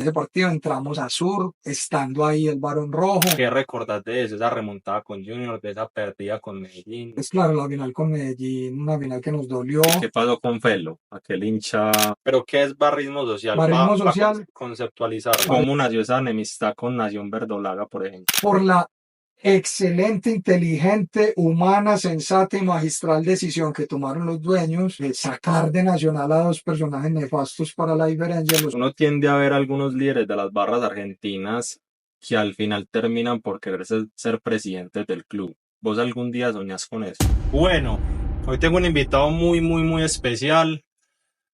ese partido entramos a Sur, estando ahí el Barón Rojo. ¿Qué recordás de eso? Esa remontada con Junior, de esa pérdida con Medellín. Pues claro, la final con Medellín, una final que nos dolió. ¿Qué pasó con Felo? Aquel hincha. ¿Pero qué es barrismo social? Barrismo Para social, conceptualizarlo. ¿Cómo nació esa enemistad con Nación Verdolaga, por ejemplo? por la excelente, inteligente, humana, sensata y magistral decisión que tomaron los dueños de sacar de Nacional a dos personajes nefastos para la diferencia. Uno tiende a ver algunos líderes de las barras argentinas que al final terminan por querer ser presidentes del club. ¿Vos algún día soñás con eso? Bueno, hoy tengo un invitado muy especial.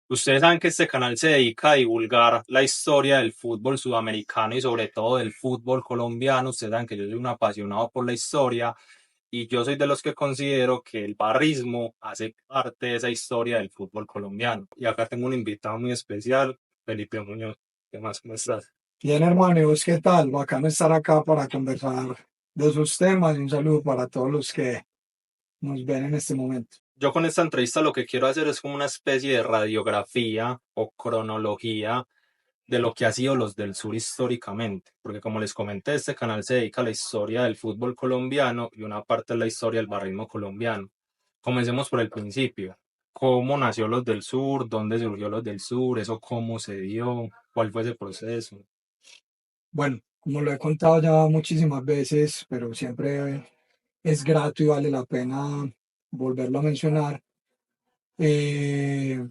Ustedes saben que este canal se dedica a divulgar la historia del fútbol sudamericano y sobre todo del fútbol colombiano. Ustedes saben que yo soy un apasionado por la historia y yo soy de los que considero que el barrismo hace parte de esa historia del fútbol colombiano. Y acá tengo un invitado muy especial, Felipe Muñoz. ¿Qué más? ¿Cómo estás? Bien, hermano, ¿y vos qué tal? Bacano estar acá para conversar de esos temas y un saludo para todos los que nos ven en este momento. Yo con esta entrevista lo que quiero hacer es como una especie de radiografía o cronología de lo que ha sido los del sur históricamente, porque como les comenté, este canal se dedica a la historia del fútbol colombiano y una parte es la historia del barrismo colombiano. Comencemos por el principio. ¿Cómo nació los del sur? ¿Dónde surgió los del sur? ¿Eso cómo se dio? ¿Cuál fue ese proceso? Bueno, como lo he contado ya muchísimas veces, pero siempre es grato y vale la pena volverlo a mencionar. eh,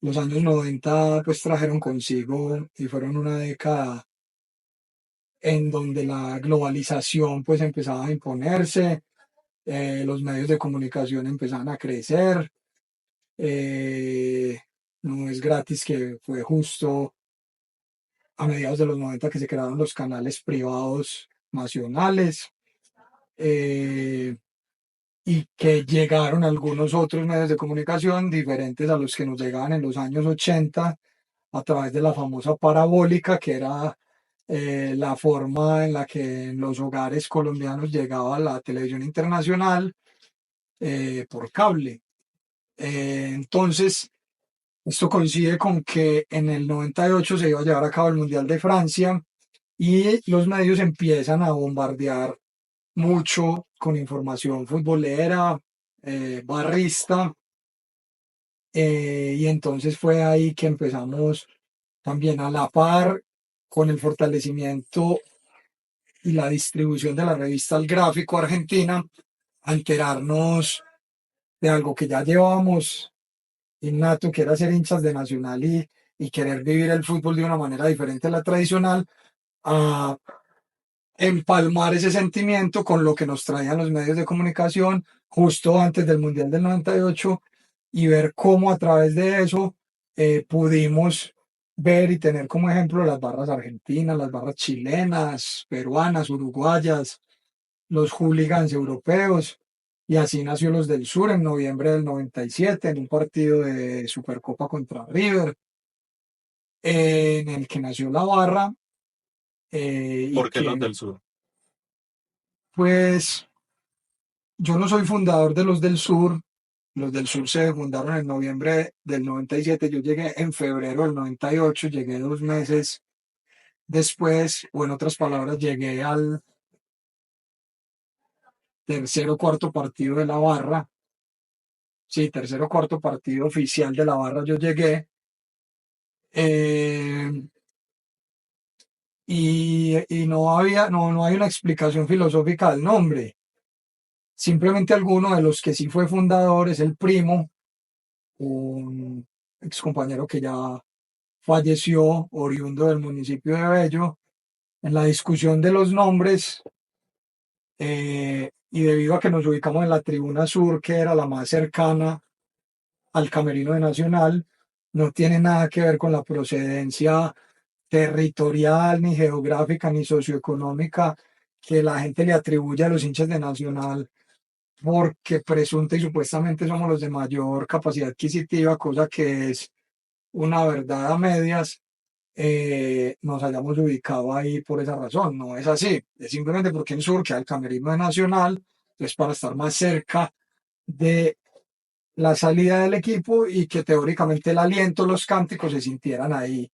los años 90 pues trajeron consigo y fueron una década en donde la globalización pues empezaba a imponerse, los medios de comunicación empezaban a crecer. eh, no es gratis que fue justo a mediados de los 90 que se crearon los canales privados nacionales, eh, y que llegaron algunos otros medios de comunicación diferentes a los que nos llegaban en los años 80 a través de la famosa parabólica, que era la forma en la que en los hogares colombianos llegaba la televisión internacional por cable. Entonces, esto coincide con que en el 98 se iba a llevar a cabo el Mundial de Francia y los medios empiezan a bombardear mucho con información futbolera, barrista, y entonces fue ahí que empezamos también a la par con el fortalecimiento y la distribución de la revista El Gráfico Argentina, a enterarnos de algo que ya llevábamos innato, que era ser hinchas de Nacional y querer vivir el fútbol de una manera diferente a la tradicional, a empalmar ese sentimiento con lo que nos traían los medios de comunicación justo antes del Mundial del 98 y ver cómo a través de eso pudimos ver y tener como ejemplo las barras argentinas, las barras chilenas, peruanas, uruguayas, los hooligans europeos. Y así nació los del Sur en noviembre del 97 en un partido de Supercopa contra River, en el que nació la barra, y ¿Por qué los que del sur? pues yo no soy fundador de los del Sur. Los del Sur se fundaron en noviembre del 97. Yo llegué en febrero del 98. Llegué 2 meses después, o en otras palabras, llegué al tercer o cuarto partido de la barra. Sí, tercer o cuarto partido oficial de la barra yo llegué. eh, y no hay una explicación filosófica del nombre. Simplemente alguno de los que sí fue fundador es el primo, un ex compañero que ya falleció, oriundo del municipio de Bello. En la discusión de los nombres, y debido a que nos ubicamos en la tribuna sur, que era la más cercana al camerino de Nacional, no tiene nada que ver con la procedencia territorial, ni geográfica, ni socioeconómica que la gente le atribuye a los hinchas de Nacional, porque presunta y supuestamente somos los de mayor capacidad adquisitiva, cosa que es una verdad a medias. Nos hayamos ubicado ahí por esa razón. No es así, es simplemente porque en Sur queda el camerino de Nacional, es para estar más cerca de la salida del equipo y que teóricamente el aliento, los cánticos se sintieran ahí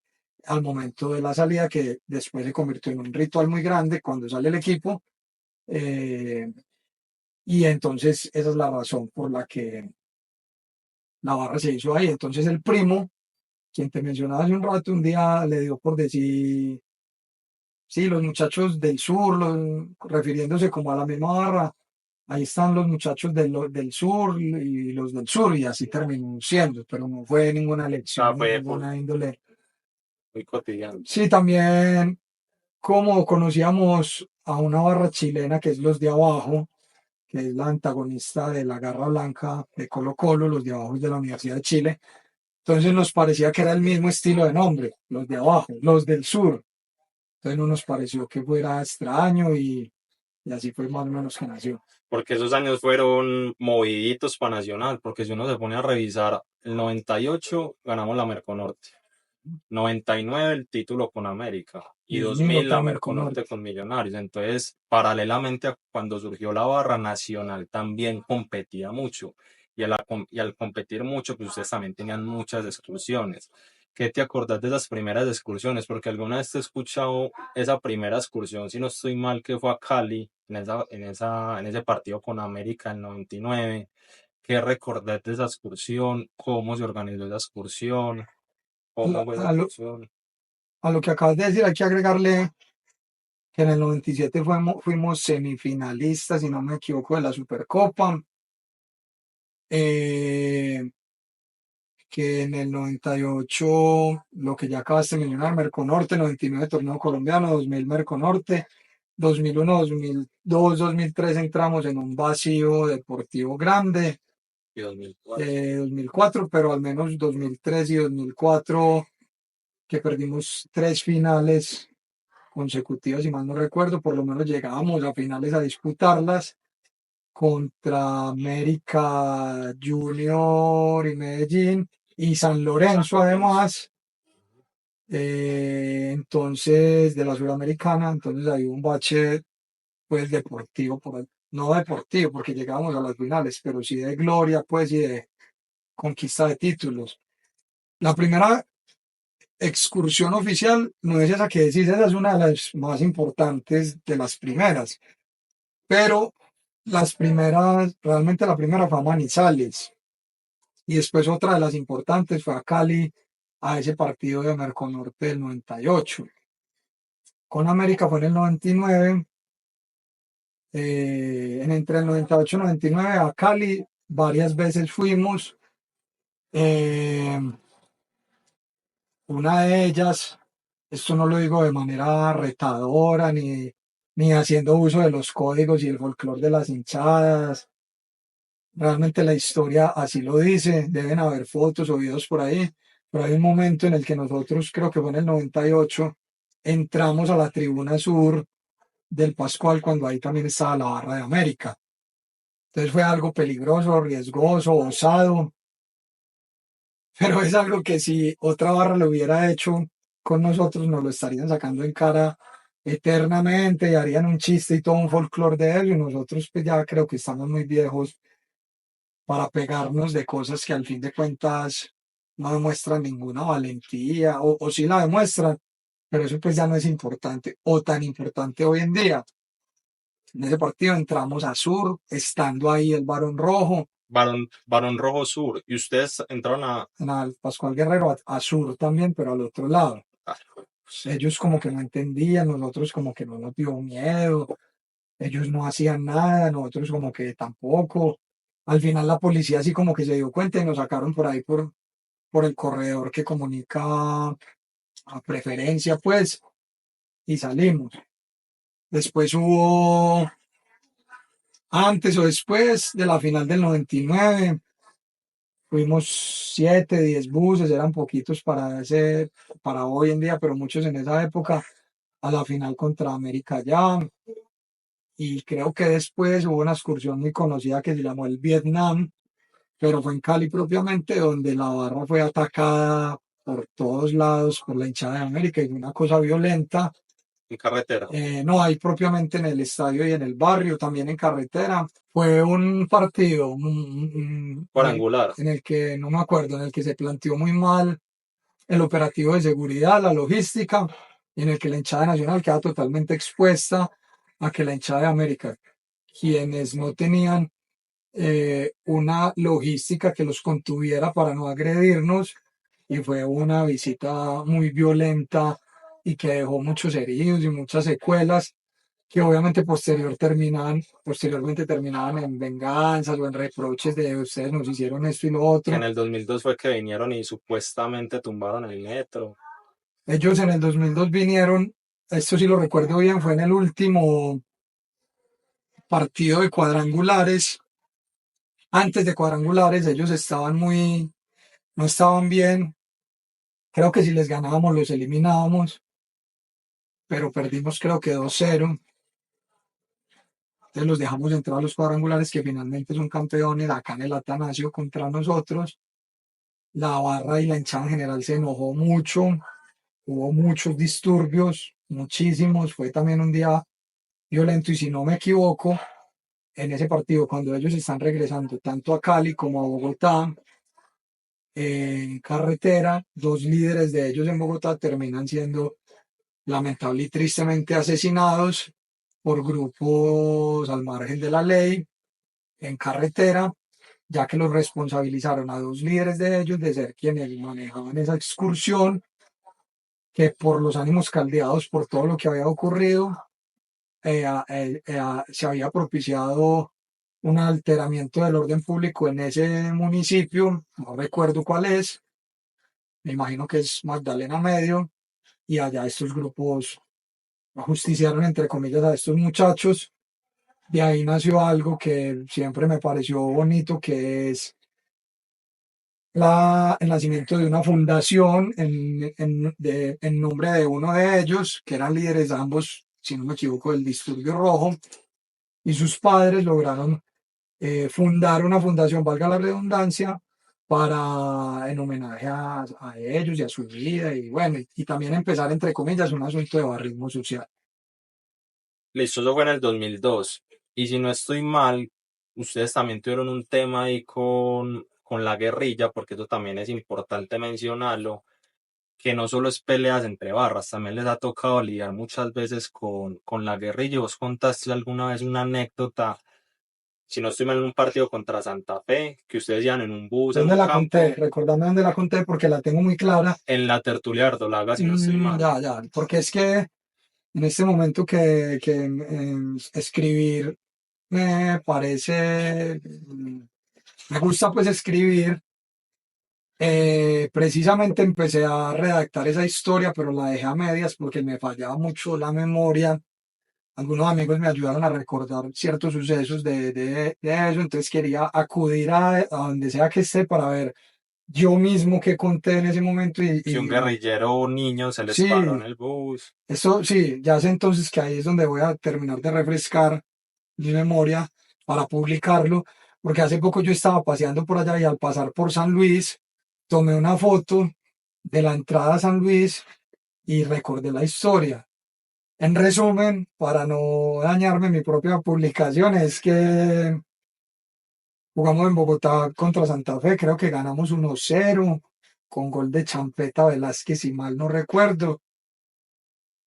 al momento de la salida, que después se convirtió en un ritual muy grande cuando sale el equipo. Y entonces esa es la razón por la que la barra se hizo ahí. Entonces el primo, quien te mencionaba hace un rato, un día le dio por decir, sí, los muchachos del sur, refiriéndose como a la misma barra, ahí están los muchachos del sur y los del sur, y así terminó siendo, pero no fue ninguna elección ni Fue ninguna índole. muy cotidiano. Sí, también como conocíamos a una barra chilena que es los de abajo, que es la antagonista de la Garra Blanca de Colo Colo, los de abajo es de la Universidad de Chile. Entonces nos parecía que era el mismo estilo de nombre, los de abajo, los del sur. Entonces no nos pareció que fuera extraño y así fue más o menos que nació. Porque esos años fueron moviditos para Nacional, porque si uno se pone a revisar, el 98 ganamos la Merconorte, 99 el título con América y 2000 2000 otra la Merconorte Merconorte. con Millonarios. Entonces, paralelamente a cuando surgió la barra, Nacional también competía mucho. Y al competir mucho, pues ustedes también tenían muchas excursiones. ¿Qué te acordás de esas primeras excursiones? Porque alguna vez te he escuchado esa primera excursión, si no estoy mal, que fue a Cali, en ese partido con América en 99. ¿Qué recordás de esa excursión? ¿Cómo se organizó esa excursión? ¿Cómo fue esa A excursión? lo que acabas de decir, hay que agregarle que en el 97 fuimos semifinalistas, si no me equivoco, de la Supercopa. Eh, que en el 98, lo que ya acabaste de mencionar, Merconorte, 99 torneo colombiano, 2000 Merconorte, 2001, 2002, 2003 entramos en un vacío deportivo grande, Y 2004. 2004, pero al menos 2003 y 2004, que perdimos 3 finales consecutivas, si mal no recuerdo, por lo menos llegábamos a finales a disputarlas contra América Junior y Medellín y San Lorenzo además, entonces de la Sudamericana, entonces hay un bache pues deportivo, no deportivo porque llegábamos a las finales, pero sí de gloria pues y de conquista de títulos. La primera excursión oficial no es esa que decís, esa es una de las más importantes de las primeras, pero las primeras, realmente la primera fue a Manizales y después otra de las importantes fue a Cali a ese partido de Merconorte del 98. Con América fue en el 99, entre el 98 y 99 a Cali varias veces fuimos. eh, una de ellas, esto no lo digo de manera retadora ni haciendo uso de los códigos y el folclore de las hinchadas. Realmente la historia así lo dice, deben haber fotos o videos por ahí, pero hay un momento en el que nosotros, creo que fue en el 98, entramos a la tribuna sur del Pascual cuando ahí también estaba la barra de América. Entonces fue algo peligroso, riesgoso, osado, pero es algo que si otra barra lo hubiera hecho con nosotros, nos lo estarían sacando en cara eternamente y harían un chiste y todo un folclore de él, y nosotros pues ya creo que estamos muy viejos para pegarnos de cosas que al fin de cuentas no demuestran ninguna valentía, o sí la demuestran, pero eso pues ya no es importante o tan importante hoy en día. En ese partido entramos a Sur, estando ahí el Barón Rojo, Barón Rojo Sur. Y ustedes entraron a... en el Pascual Guerrero a Sur también, pero al otro lado. Ah, Ellos como que no entendían, nosotros como que no nos dio miedo, ellos no hacían nada, nosotros como que tampoco. Al final la policía así como que se dio cuenta y nos sacaron por ahí por el corredor que comunica a preferencia, pues, y salimos. Después hubo, antes o después de la final del 99, fuimos 7, 10 buses, eran poquitos para hoy en día, pero muchos en esa época, a la final contra América ya. Y creo que después hubo una excursión muy conocida que se llamó el Vietnam, pero fue en Cali propiamente, donde la barra fue atacada por todos lados por la hinchada de América y fue una cosa violenta. en carretera. No, hay propiamente en el estadio y en el barrio, también en carretera. Fue un partido Cuadrangular. en el que, no me acuerdo, en el que se planteó muy mal el operativo de seguridad, la logística, en el que la hinchada nacional queda totalmente expuesta a que la hinchada de América, quienes no tenían una logística que los contuviera para no agredirnos, y fue una visita muy violenta y que dejó muchos heridos y muchas secuelas que obviamente posteriormente terminaban en venganzas o en reproches de ustedes nos hicieron esto y lo Que en otro. el 2002 fue que vinieron y supuestamente tumbaron el metro. Ellos en el 2002 vinieron, esto sí lo recuerdo bien, fue en el último partido de cuadrangulares. Antes de cuadrangulares ellos no estaban bien. Creo que si les ganábamos los eliminábamos, pero perdimos creo que 2-0. Entonces los dejamos entrar a los cuadrangulares que finalmente son campeones acá en el Atanasio contra nosotros. La barra y la hinchada en general se enojó mucho, hubo muchos disturbios, muchísimos. Fue también un día violento y si no me equivoco, en ese partido, cuando ellos están regresando tanto a Cali como a Bogotá, en carretera, dos líderes de ellos en Bogotá terminan siendo lamentable y tristemente asesinados por grupos al margen de la ley en carretera, ya que los responsabilizaron a dos líderes de ellos de ser quienes manejaban esa excursión, que por los ánimos caldeados por todo lo que había ocurrido, se había propiciado un alteramiento del orden público en ese municipio, no recuerdo cuál es, me imagino que es Magdalena Medio, y allá estos grupos ajusticiaron entre comillas a estos muchachos. De ahí nació algo que siempre me pareció bonito, que es el nacimiento de una fundación en nombre de uno de ellos, que eran líderes ambos, si no me equivoco, del Disturbio Rojo, y sus padres lograron fundar una fundación, valga la redundancia, en homenaje a ellos y a su vida, y bueno, y también empezar, entre comillas, un asunto de barrismo social. Listo, eso fue en el 2002. Y si no estoy mal, ustedes también tuvieron un tema ahí con la guerrilla, porque eso también es importante mencionarlo, que no solo es peleas entre barras, también les ha tocado lidiar muchas veces con la guerrilla. ¿Vos contaste alguna vez una anécdota, si no estoy mal, en un partido contra Santa Fe, que ustedes iban en un bus, en ¿Dónde un la campo, conté? Recordame dónde la conté porque la tengo muy clara. en la tertulia de Ardolaga, si no estoy mal? Ya, porque es que en este momento que escribir me parece, me gusta pues escribir. Precisamente empecé a redactar esa historia, pero la dejé a medias porque me fallaba mucho la memoria. Algunos amigos me ayudaron a recordar ciertos sucesos de eso, entonces quería acudir a donde sea que esté para ver yo mismo qué conté en ese momento Si un guerrillero niño se les paró en sí, el bus. eso sí, ya sé entonces que ahí es donde voy a terminar de refrescar mi memoria para publicarlo, porque hace poco yo estaba paseando por allá y al pasar por San Luis, tomé una foto de la entrada a San Luis y recordé la historia. En resumen, para no dañarme mi propia publicación, es que jugamos en Bogotá contra Santa Fe, creo que ganamos 1-0 con gol de Champeta Velázquez, si mal no recuerdo,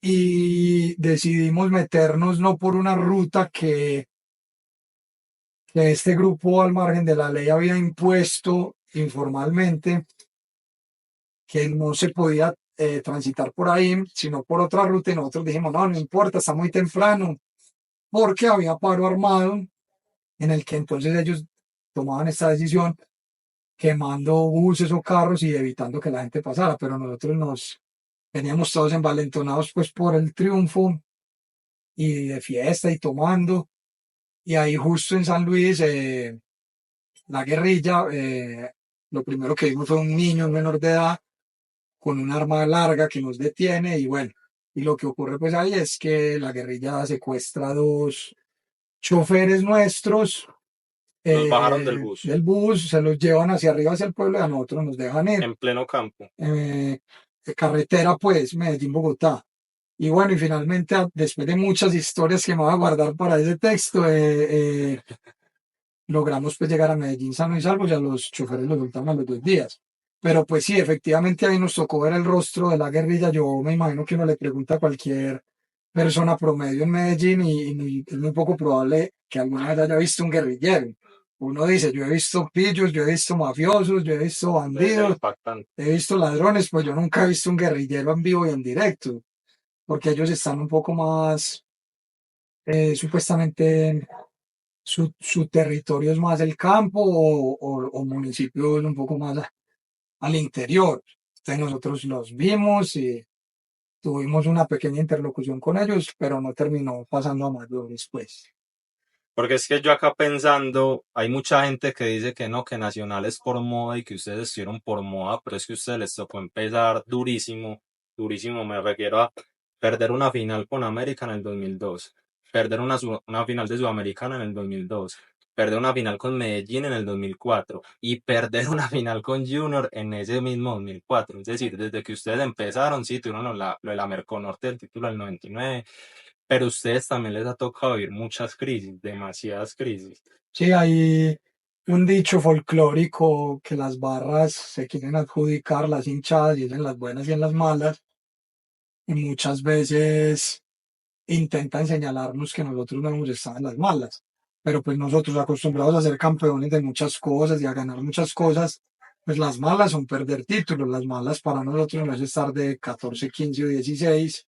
y decidimos meternos no por una ruta que este grupo al margen de la ley había impuesto informalmente, que no se podía transitar por ahí, sino por otra ruta, y nosotros dijimos, no, no importa, está muy temprano, porque había paro armado en el que entonces ellos tomaban esta decisión quemando buses o carros y evitando que la gente pasara, pero nosotros nos veníamos todos envalentonados pues por el triunfo y de fiesta y tomando, y ahí justo en San Luis, la guerrilla, lo primero que vimos fue un niño, un menor de edad, con un arma larga que nos detiene y bueno, y lo que ocurre pues ahí es que la guerrilla secuestra a dos choferes nuestros Los bajaron del bus del bus, se los llevan hacia arriba, hacia el pueblo y a nosotros nos dejan ir. en pleno campo. Carretera pues, Medellín-Bogotá. Y bueno, y finalmente, después de muchas historias que me voy a guardar para ese texto, logramos pues llegar a Medellín sano y salvo y a los choferes los soltaron a los 2 días. Pero pues sí, efectivamente ahí nos tocó ver el rostro de la guerrilla. Yo me imagino que uno le pregunta a cualquier persona promedio en Medellín es muy poco probable que alguna vez haya visto un guerrillero. Uno dice, yo he visto pillos, yo he visto mafiosos, yo he visto Debe ser bandidos, impactante. he visto ladrones, pues yo nunca he visto un guerrillero en vivo y en directo, porque ellos están un poco más, supuestamente, su territorio es más el campo o municipios un poco más al interior. Entonces nosotros los vimos y tuvimos una pequeña interlocución con ellos, pero no terminó pasando a mayores, pues. Porque es que yo acá pensando, hay mucha gente que dice que no, que Nacional es por moda y que ustedes estuvieron por moda, pero es que a ustedes les tocó empezar durísimo, durísimo, me refiero a perder una final con América en el 2002, perder una final de Sudamericana en el 2002, perder una final con Medellín en el 2004 y perder una final con Junior en ese mismo 2004. Es decir, desde que ustedes empezaron, sí, tuvieron lo de la Merconorte del título del 99, pero a ustedes también les ha tocado vivir muchas crisis, demasiadas crisis. Sí, hay un dicho folclórico que las barras se quieren adjudicar las hinchadas y es en las buenas y en las malas, y muchas veces intentan señalarnos que nosotros no hemos estado en las malas. Pero pues nosotros acostumbrados a ser campeones de muchas cosas y a ganar muchas cosas, pues las malas son perder títulos, las malas para nosotros no es estar de 14, 15 o 16,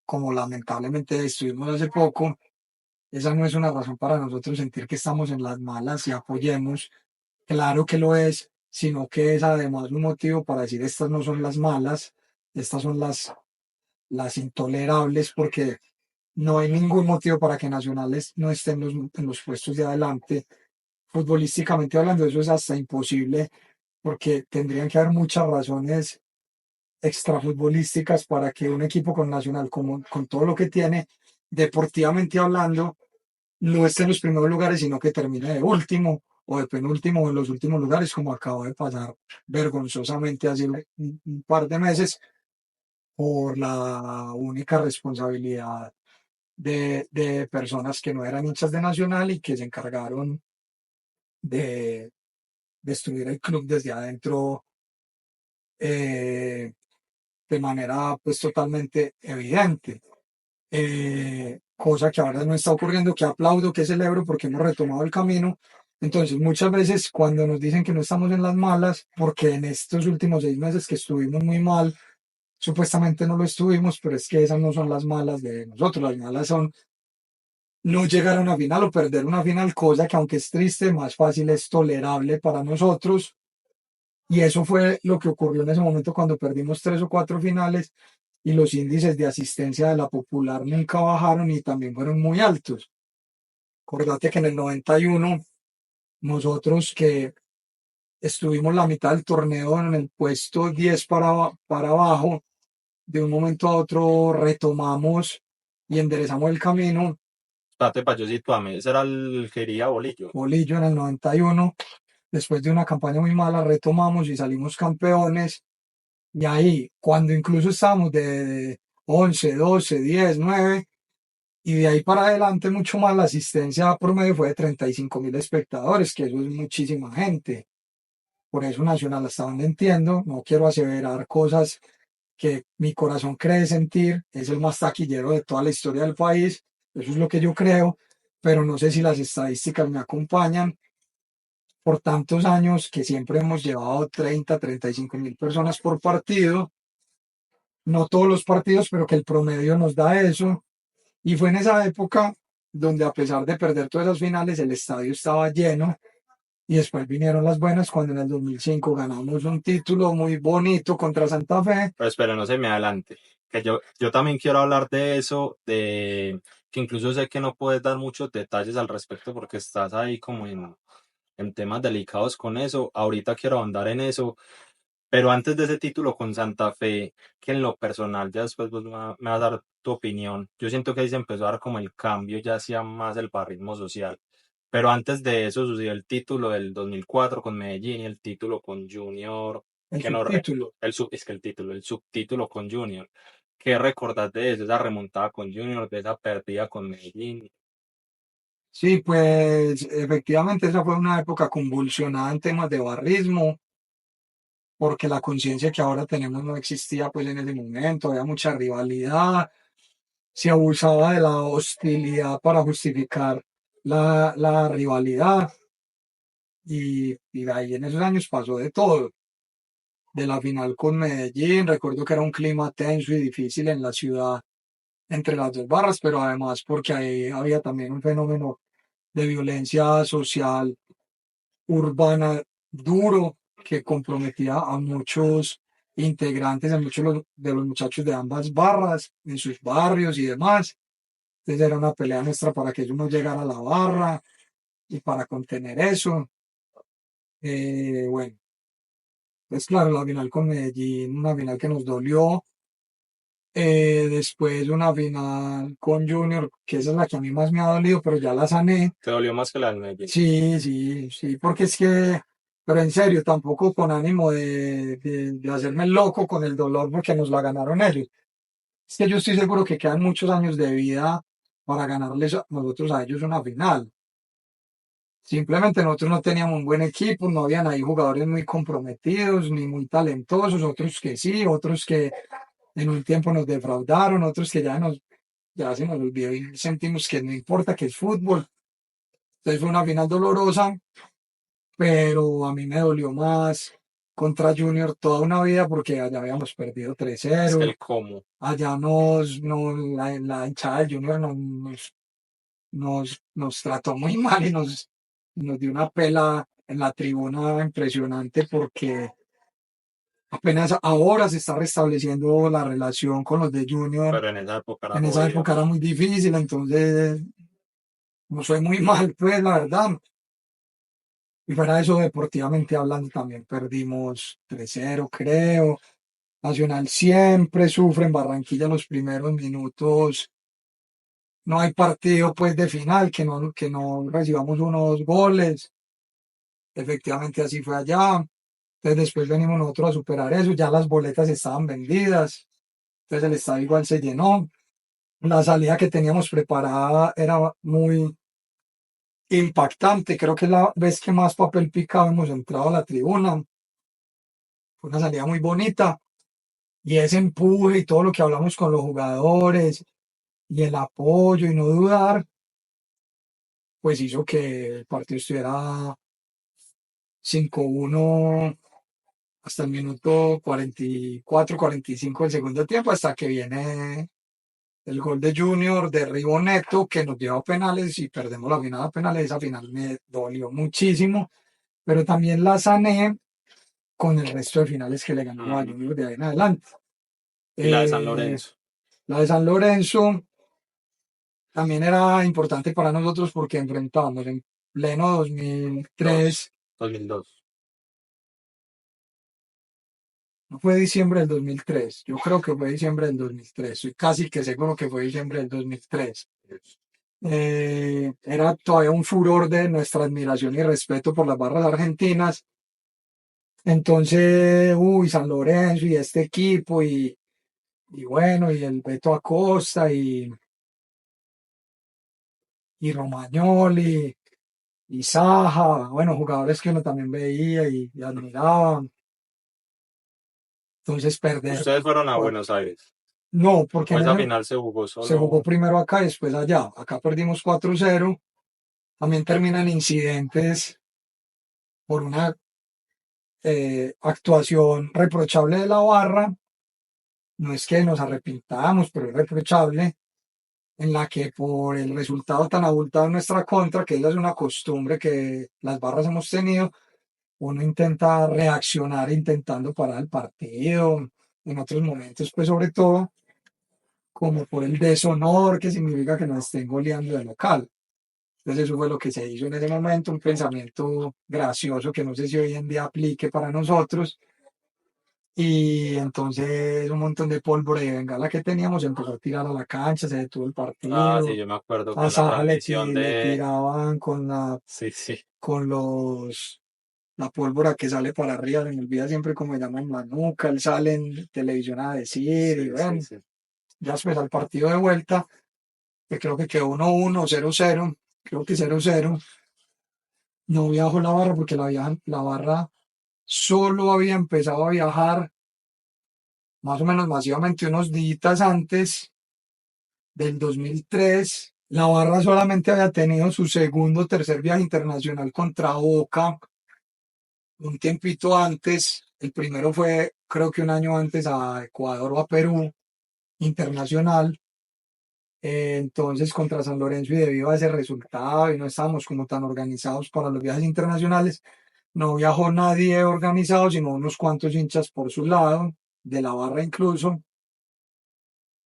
como lamentablemente estuvimos hace poco. Esa no es una razón para nosotros sentir que estamos en las malas y apoyemos. Claro que lo es, sino que es además un motivo para decir estas no son las malas, estas son las intolerables, porque no hay ningún motivo para que Nacionales no esté en los puestos de adelante. Futbolísticamente hablando, eso es hasta imposible, porque tendrían que haber muchas razones extrafutbolísticas para que un equipo con Nacional, como, con todo lo que tiene, deportivamente hablando, no esté en los primeros lugares, sino que termine de último o de penúltimo o en los últimos lugares, como acaba de pasar vergonzosamente hace un par de meses por la única responsabilidad de personas que no eran hinchas de Nacional y que se encargaron de destruir el club desde adentro, eh, de manera pues totalmente evidente. Cosa que ahora no está ocurriendo, que aplaudo, que celebro porque hemos retomado el camino. Entonces, muchas veces cuando nos dicen que no estamos en las malas, porque en estos últimos 6 meses que estuvimos muy mal, supuestamente no lo estuvimos, pero es que esas no son las malas de nosotros, las malas son no llegar a una final o perder una final, cosa que aunque es triste, más fácil es tolerable para nosotros. Y eso fue lo que ocurrió en ese momento cuando perdimos 3 o 4 finales y los índices de asistencia de la popular nunca bajaron y también fueron muy altos. Acordate que en el 91, nosotros que estuvimos la mitad del torneo en el puesto 10 para abajo, de un momento a otro retomamos y enderezamos el camino. Espérate, pa' yo situarme, ese era el que quería Bolillo. Bolillo en el 91, después de una campaña muy mala, retomamos y salimos campeones. Y ahí, cuando incluso estábamos de 11, 12, 10, 9, y de ahí para adelante mucho más, la asistencia promedio fue de 35.000 espectadores, que eso es muchísima gente. Por eso Nacional, hasta donde entiendo, no quiero aseverar cosas que mi corazón cree sentir, es el más taquillero de toda la historia del país, eso es lo que yo creo, pero no sé si las estadísticas me acompañan. Por tantos años que siempre hemos llevado 35.000 personas por partido, no todos los partidos, pero que el promedio nos da eso. Y fue en esa época donde, a pesar de perder todas esas finales, el estadio estaba lleno. Y después vinieron las buenas cuando en el 2005 ganamos un título muy bonito contra Santa Fe. Pero espera, no se me adelante. Que yo también quiero hablar de eso, de que incluso sé que no puedes dar muchos detalles al respecto porque estás ahí como en temas delicados con eso. Ahorita quiero ahondar en eso. Pero antes de ese título con Santa Fe, que en lo personal, ya después vos me vas a dar tu opinión. Yo siento que ahí se empezó a dar como el cambio ya hacia más el barrismo social. Pero antes de eso sucedió el título del 2004 con Medellín y el título con Junior, El que no re- subtítulo. es que el subtítulo con Junior. ¿Qué recordás de eso? Esa remontada con Junior, de esa pérdida con Medellín. Sí, pues efectivamente esa fue una época convulsionada en temas de barrismo. porque la conciencia que ahora tenemos no existía pues en ese momento, había mucha rivalidad, se abusaba de la hostilidad para justificar la rivalidad y ahí en esos años pasó de todo. De la final con Medellín, recuerdo que era un clima tenso y difícil en la ciudad entre las dos barras, pero además porque ahí había también un fenómeno de violencia social urbana duro que comprometía a muchos integrantes, a muchos de los muchachos de ambas barras, en sus barrios y demás. Entonces era una pelea nuestra para que ellos no llegara a la barra y para contener eso. Bueno, pues claro, la final con Medellín, una final que nos dolió. Después una final con Junior, que esa es la que a mí más me ha dolido, pero ya la sané. ¿Te dolió más que la del Medellín? Sí, sí, sí, porque es que, pero en serio, tampoco con ánimo de hacerme el loco con el dolor porque nos la ganaron ellos. Es que yo estoy seguro que quedan muchos años de vida para ganarles nosotros a ellos una final. Simplemente nosotros no teníamos un buen equipo, no habían ahí jugadores muy comprometidos ni muy talentosos, otros que sí, otros que en un tiempo nos defraudaron, otros que ya se nos olvidó y sentimos que no importa que es fútbol. Entonces fue una final dolorosa, pero a mí me dolió más contra Junior toda una vida porque allá habíamos perdido Es que 3-0. el cómo. Allá la hinchada del Junior nos trató muy mal y nos dio una pela en la tribuna impresionante porque apenas ahora se está restableciendo la relación con los de Junior. Pero en esa época era En esa jodido. época era muy difícil, entonces nos fue muy mal, pues la verdad. Y fuera de eso, deportivamente hablando, también perdimos 3-0, creo. Nacional siempre sufre en Barranquilla los primeros minutos. No hay partido pues de final que no recibamos unos goles. Efectivamente así fue allá. Entonces después venimos nosotros a superar eso. Ya las boletas estaban vendidas. Entonces el estadio igual se llenó. La salida que teníamos preparada era muy impactante. Creo que es la vez que más papel picado hemos entrado a la tribuna. Fue una salida muy bonita. Y ese empuje y todo lo que hablamos con los jugadores y el apoyo y no dudar, pues hizo que el partido estuviera 5-1 hasta el minuto 44, 45 del segundo tiempo, hasta que viene el gol de Junior de Neto que nos lleva a penales y perdemos la final a penales. Esa final me dolió muchísimo, pero también la sané con el resto de finales que le ganamos a Junior de ahí en adelante. Y la de San Eh, Lorenzo. la de San Lorenzo también era importante para nosotros porque enfrentábamos en pleno 2003, 2002. no fue diciembre del 2003, yo creo que fue diciembre del 2003, estoy casi que seguro que fue diciembre del 2003. Era todavía un furor de nuestra admiración y respeto por las barras argentinas. Entonces, uy, San Lorenzo y este equipo y bueno, y el Beto Acosta y Romagnoli y Saja, bueno, jugadores que uno también veía y admiraba. Entonces perder. Ustedes fueron a por- Buenos Aires. No, porque O en esa ese final se jugó se jugó solo. primero acá y después allá. Acá perdimos 4-0. También terminan incidentes por una actuación reprochable de la barra. No es que nos arrepintamos, pero es reprochable en la que por el resultado tan abultado en nuestra contra, que esa es una costumbre que las barras hemos tenido, uno intenta reaccionar intentando parar el partido, en otros momentos, pues sobre todo, como por el deshonor que significa que nos estén goleando de local. Entonces eso fue lo que se hizo en ese momento, un pensamiento gracioso que no sé si hoy en día aplique para nosotros. Y entonces un montón de pólvora y bengala que teníamos empezó a tirar a la cancha, se detuvo el Ah, sí, partido. yo me acuerdo A con la Saja transmisión le de. tiraban Sí, sí. con la pólvora que sale para arriba, se me olvida siempre cómo se llama en la nuca, él sale en televisión a decir, y Sí, sí, bueno, sí. ya después al partido de vuelta, que creo que quedó 1-1, 0-0, creo que 0-0, no viajó la barra porque la barra solo había empezado a viajar más o menos masivamente unos días antes del 2003. La Barra solamente había tenido su segundo o tercer viaje internacional contra Boca un tiempito antes. El primero fue, creo que un año antes, a Ecuador o a Perú, internacional. Entonces, contra San Lorenzo, y debido a ese resultado, y no estábamos como tan organizados para los viajes internacionales, no viajó nadie organizado, sino unos cuantos hinchas por su lado, de la Barra incluso.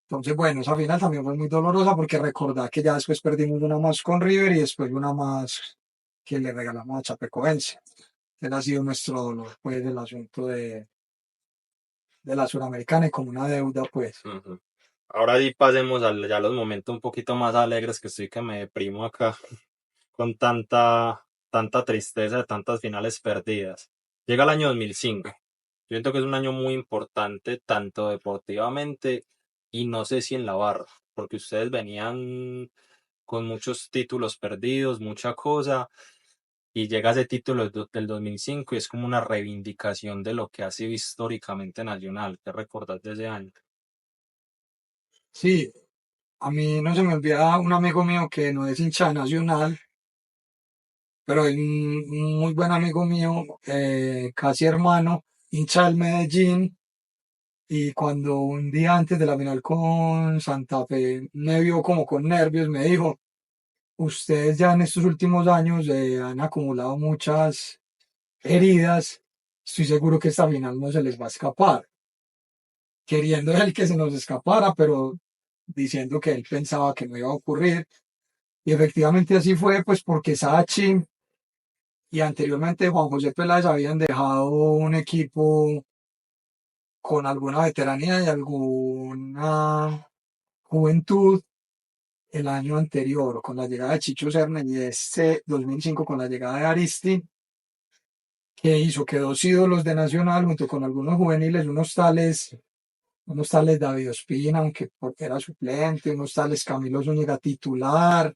Entonces, bueno, esa final también fue muy dolorosa porque recordad que ya después perdimos una más con River y después una más que le regalamos a Chapecoense. Ese ha sido nuestro dolor, pues, del asunto de la Suramericana y como una deuda, pues. Ujú. Ahora sí pasemos ya a los momentos un poquito más alegres, que estoy que me deprimo acá con tanta tristeza de tantas finales perdidas. Llega el año 2005. Yo siento que es un año muy importante, tanto deportivamente y no sé si en la Barra, porque ustedes venían con muchos títulos perdidos, mucha cosa, y llega ese título del 2005 y es como una reivindicación de lo que ha sido históricamente Nacional. ¿Qué recordás de ese año? Sí, a mí no se me olvida un amigo mío que no es hincha de Nacional, pero es un muy buen amigo mío, casi hermano, hincha del Medellín. Y cuando un día antes de la final con Santa Fe me vio como con nervios, me dijo, ustedes ya en estos últimos años han acumulado muchas heridas, estoy seguro que esta final no se les va a escapar. Queriendo él que se nos escapara, pero diciendo que él pensaba que no iba a ocurrir. Y efectivamente así fue, pues porque Sachi y anteriormente Juan José Peláez habían dejado un equipo con alguna veteranía y alguna juventud el año anterior con la llegada de Chicho Serna y este 2005 con la llegada de Aristi, que hizo que dos ídolos de Nacional junto con algunos juveniles, unos tales David Ospina, aunque porque era suplente, unos tales Camilo Zúñiga titular,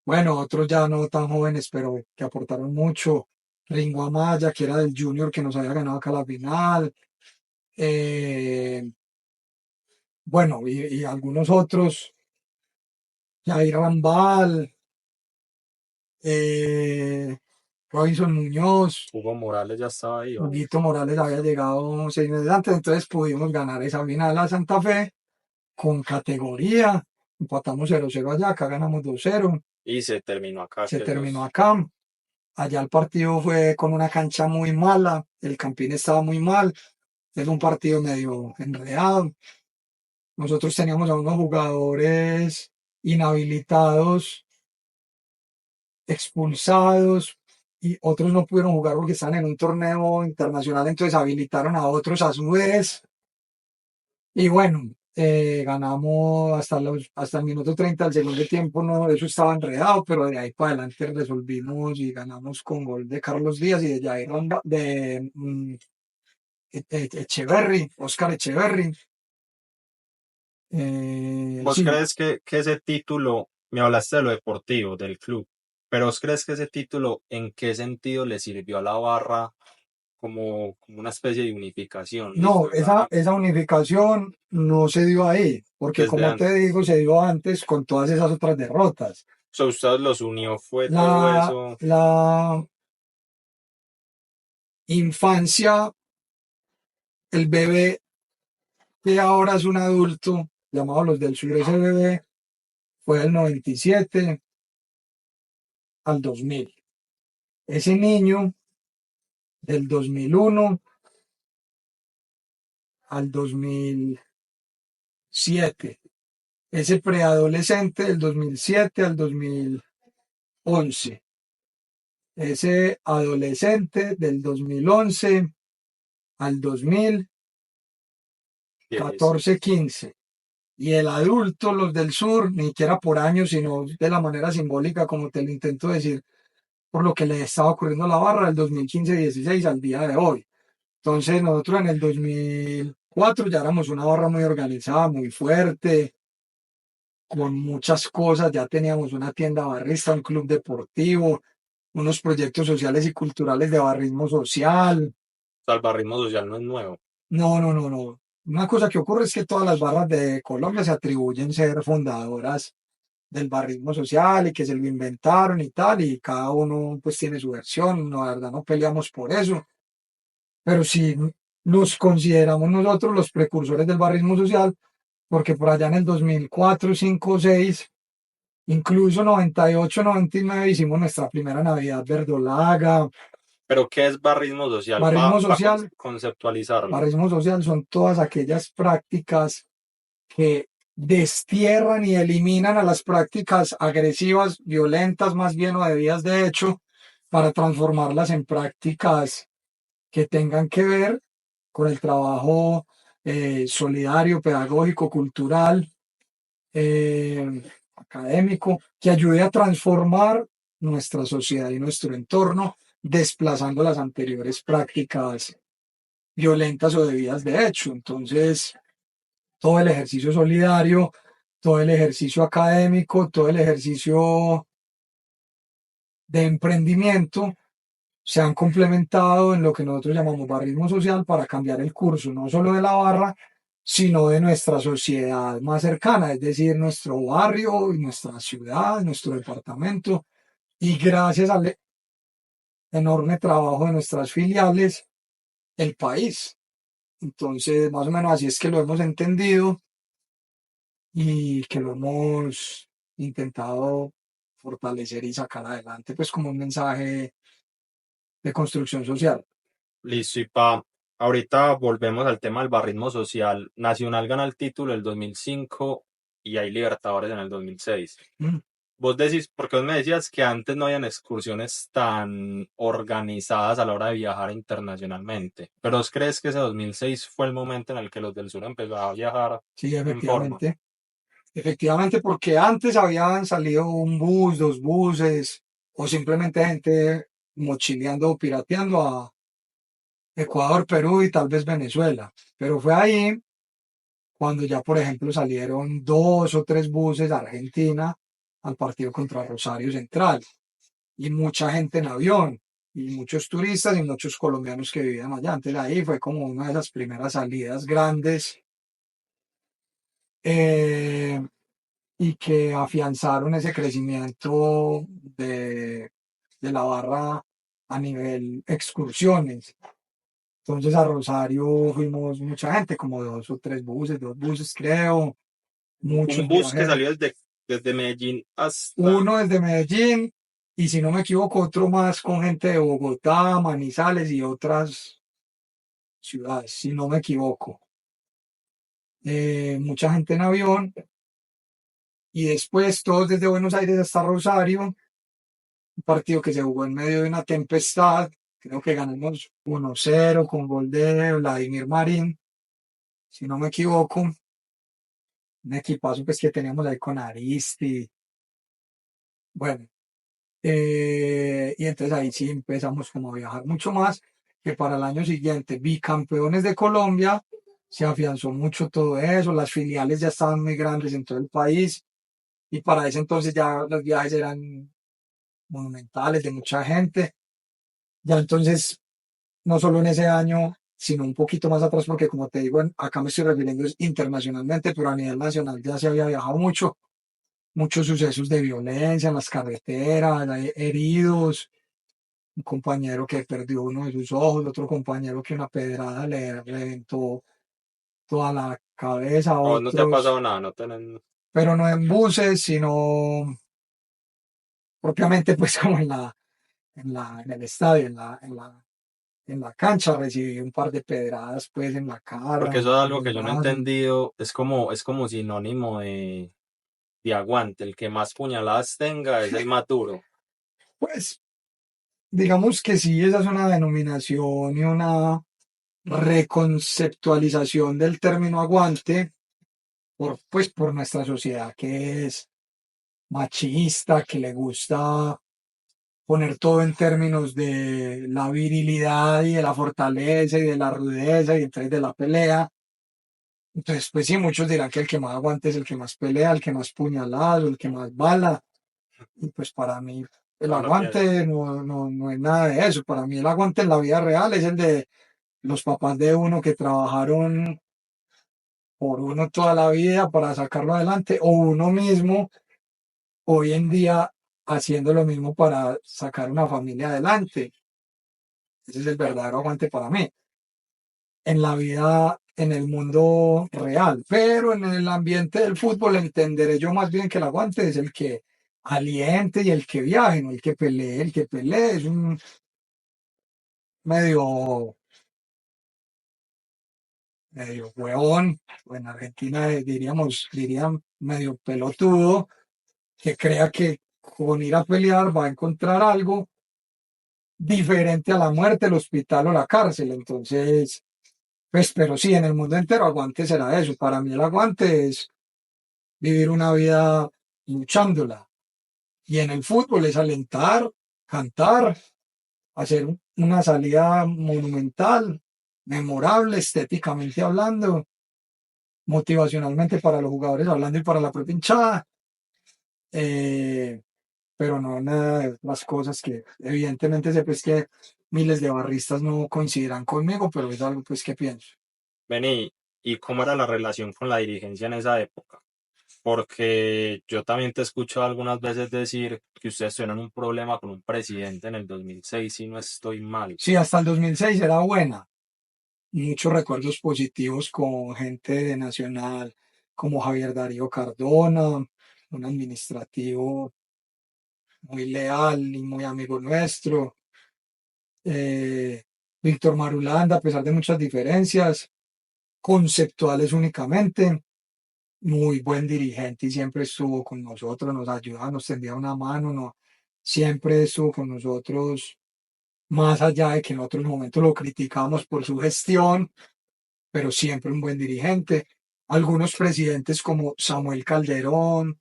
bueno, otros ya no tan jóvenes, pero que aportaron mucho. Ringo Amaya, que era del Junior, que nos había ganado acá la final. eh, bueno, y algunos otros, Jair Rambal, eh, Robinson Muñoz, Hugo Morales ya estaba ahí, ¿o? Huguito Morales había llegado 6 meses antes, entonces pudimos ganar esa final a Santa Fe con categoría. Empatamos 0-0 allá, acá ganamos 2-0. Y se terminó acá, Se que terminó los... acá. Allá el partido fue con una cancha muy mala, el Campín estaba muy mal, es un partido medio enredado. Nosotros teníamos a unos jugadores inhabilitados, expulsados, y otros no pudieron jugar porque están en un torneo internacional, entonces habilitaron a otros a su vez. Y bueno, ganamos hasta el minuto 30 del segundo tiempo, no, eso estaba enredado, pero de ahí para adelante resolvimos y ganamos con gol de Carlos Díaz y de Jair Echeverry, Oscar Echeverry. ¿Vos Sí, crees que ese título, me hablaste de lo deportivo, del club, pero vos crees que ese título, en qué sentido le sirvió a la Barra como una especie de unificación? Listo, no, esa unificación no se dio ahí, porque desde como te antes. digo, se dio antes con todas esas otras derrotas. O sea, ustedes los unió, fue todo La, eso. la infancia, el bebé que ahora es un adulto, llamado Los del Sur, ese bebé fue del 97 al 2000. Ese niño del 2001 al 2007. Ese preadolescente del 2007 al 2011. Ese adolescente del 2011 al 2014-15. Y el adulto, los del sur, ni siquiera por años, sino de la manera simbólica, como te lo intento decir, por lo que le estaba ocurriendo a la Barra del 2015-16 al día de hoy. Entonces nosotros en el 2004 ya éramos una Barra muy organizada, muy fuerte, con muchas cosas, ya teníamos una tienda barrista, un club deportivo, unos proyectos sociales y culturales de barrismo social. O sea, el barrismo social no es nuevo. No, no, no, no. Una cosa que ocurre es que todas las barras de Colombia se atribuyen ser fundadoras del barrismo social y que se lo inventaron y tal, y cada uno pues tiene su versión. No, la verdad no peleamos por eso, pero sí nos consideramos nosotros los precursores del barrismo social, porque por allá en el 2004, 5, 6, incluso 98, 99 hicimos nuestra primera Navidad verdolaga. Pero ¿qué es barrismo social? Barrismo Para social, conceptualizarlo. barrismo social son todas aquellas prácticas que destierran y eliminan a las prácticas agresivas, violentas más bien o de vías de hecho, para transformarlas en prácticas que tengan que ver con el trabajo solidario, pedagógico, cultural, académico, que ayude a transformar nuestra sociedad y nuestro entorno, desplazando las anteriores prácticas violentas o de vías de hecho. Entonces, todo el ejercicio solidario, todo el ejercicio académico, todo el ejercicio de emprendimiento se han complementado en lo que nosotros llamamos barrismo social para cambiar el curso, no solo de la barra, sino de nuestra sociedad más cercana, es decir, nuestro barrio, nuestra ciudad, nuestro departamento. Y gracias al enorme trabajo de nuestras filiales, el país. Entonces, más o menos así es que lo hemos entendido y que lo hemos intentado fortalecer y sacar adelante, pues como un mensaje de construcción social. Listo, y pa, ahorita volvemos al tema del barrismo social. Nacional gana el título el 2005 y hay Libertadores en el 2006. Mm. Vos decís, porque vos me decías que antes no habían excursiones tan organizadas a la hora de viajar internacionalmente. Pero ¿vos crees que ese 2006 fue el momento en el que los del sur empezaron a viajar Sí, en forma? efectivamente. Efectivamente, porque antes habían salido un bus, dos buses, o simplemente gente mochileando o pirateando a Ecuador, Perú y tal vez Venezuela. Pero fue ahí cuando ya, por ejemplo, salieron dos o tres buses a Argentina al partido contra Rosario Central y mucha gente en avión y muchos turistas y muchos colombianos que vivían allá. Entonces ahí fue como una de las primeras salidas grandes eh, y que afianzaron ese crecimiento de la barra a nivel excursiones. Entonces a Rosario fuimos mucha gente, como dos o tres buses, dos buses creo, Un muchos bus que viajeros. salió desde Medellín hasta... Uno desde Medellín y si no me equivoco otro más con gente de Bogotá, Manizales y otras ciudades, si no me equivoco. Mucha gente en avión y después todos desde Buenos Aires hasta Rosario, un partido que se jugó en medio de una tempestad, creo que ganamos 1-0 con gol de Vladimir Marín, si no me equivoco, un equipazo pues que teníamos ahí con Aristi, bueno, y entonces ahí sí empezamos como a viajar mucho más, que para el año siguiente, bicampeones de Colombia, se afianzó mucho todo eso, las filiales ya estaban muy grandes en todo el país, y para ese entonces ya los viajes eran monumentales de mucha gente, ya entonces, no solo en ese año, sino un poquito más atrás, porque como te digo, acá me estoy refiriendo es internacionalmente, pero a nivel nacional ya se había viajado mucho, muchos sucesos de violencia en las carreteras, hay heridos, un compañero que perdió uno de sus ojos, otro compañero que una pedrada le reventó toda la cabeza, A vos no te ha otros, pasado nada, no tenés... pero no en buses, sino propiamente pues como en el estadio, en la cancha, recibí un par de pedradas pues en la Porque cara, eso es en algo los que yo no he brazos. entendido, es como sinónimo de aguante. El que más puñaladas tenga es el más duro. Pues digamos que sí, esa es una denominación y una reconceptualización del término aguante por nuestra sociedad que es machista, que le gusta poner todo en términos de la virilidad y de la fortaleza y de la rudeza y entonces de la pelea. Entonces, pues sí, muchos dirán que el que más aguante es el que más pelea, el que más puñalado, el que más bala. Y pues para mí El No, no tiene. aguante no es nada de eso. Para mí el aguante en la vida real es el de los papás de uno que trabajaron por uno toda la vida para sacarlo adelante, o uno mismo hoy en día haciendo lo mismo para sacar una familia adelante. Ese es el verdadero aguante para mí. En la vida, en el mundo real, pero en el ambiente del fútbol entenderé yo más bien que el aguante es el que aliente y el que viaje, no el que pelee. El que pelee es un medio, medio huevón, o en Argentina dirían medio pelotudo, que crea que con ir a pelear va a encontrar algo diferente a la muerte, el hospital o la cárcel. Entonces, pues, pero sí, en el mundo entero aguante será eso. Para mí el aguante es vivir una vida luchándola. Y en el fútbol es alentar, cantar, hacer una salida monumental, memorable, estéticamente hablando, motivacionalmente para los jugadores hablando y para la propia hinchada. eh, pero no nada de las cosas que evidentemente sé pues que miles de barristas no coincidirán conmigo, pero es algo pues que pienso. Vení, ¿y cómo era la relación con la dirigencia en esa época? Porque yo también te escucho algunas veces decir que ustedes tuvieron un problema con un presidente en el 2006, si no estoy mal. Sí, hasta el 2006 era buena, muchos recuerdos positivos con gente de Nacional como Javier Darío Cardona, un administrativo muy leal y muy amigo nuestro. eh, Víctor Marulanda, a pesar de muchas diferencias conceptuales únicamente, muy buen dirigente y siempre estuvo con nosotros, nos ayudaba, nos tendía una mano, no, siempre estuvo con nosotros, más allá de que en otros momentos lo criticamos por su gestión, pero siempre un buen dirigente. Algunos presidentes como Samuel Calderón,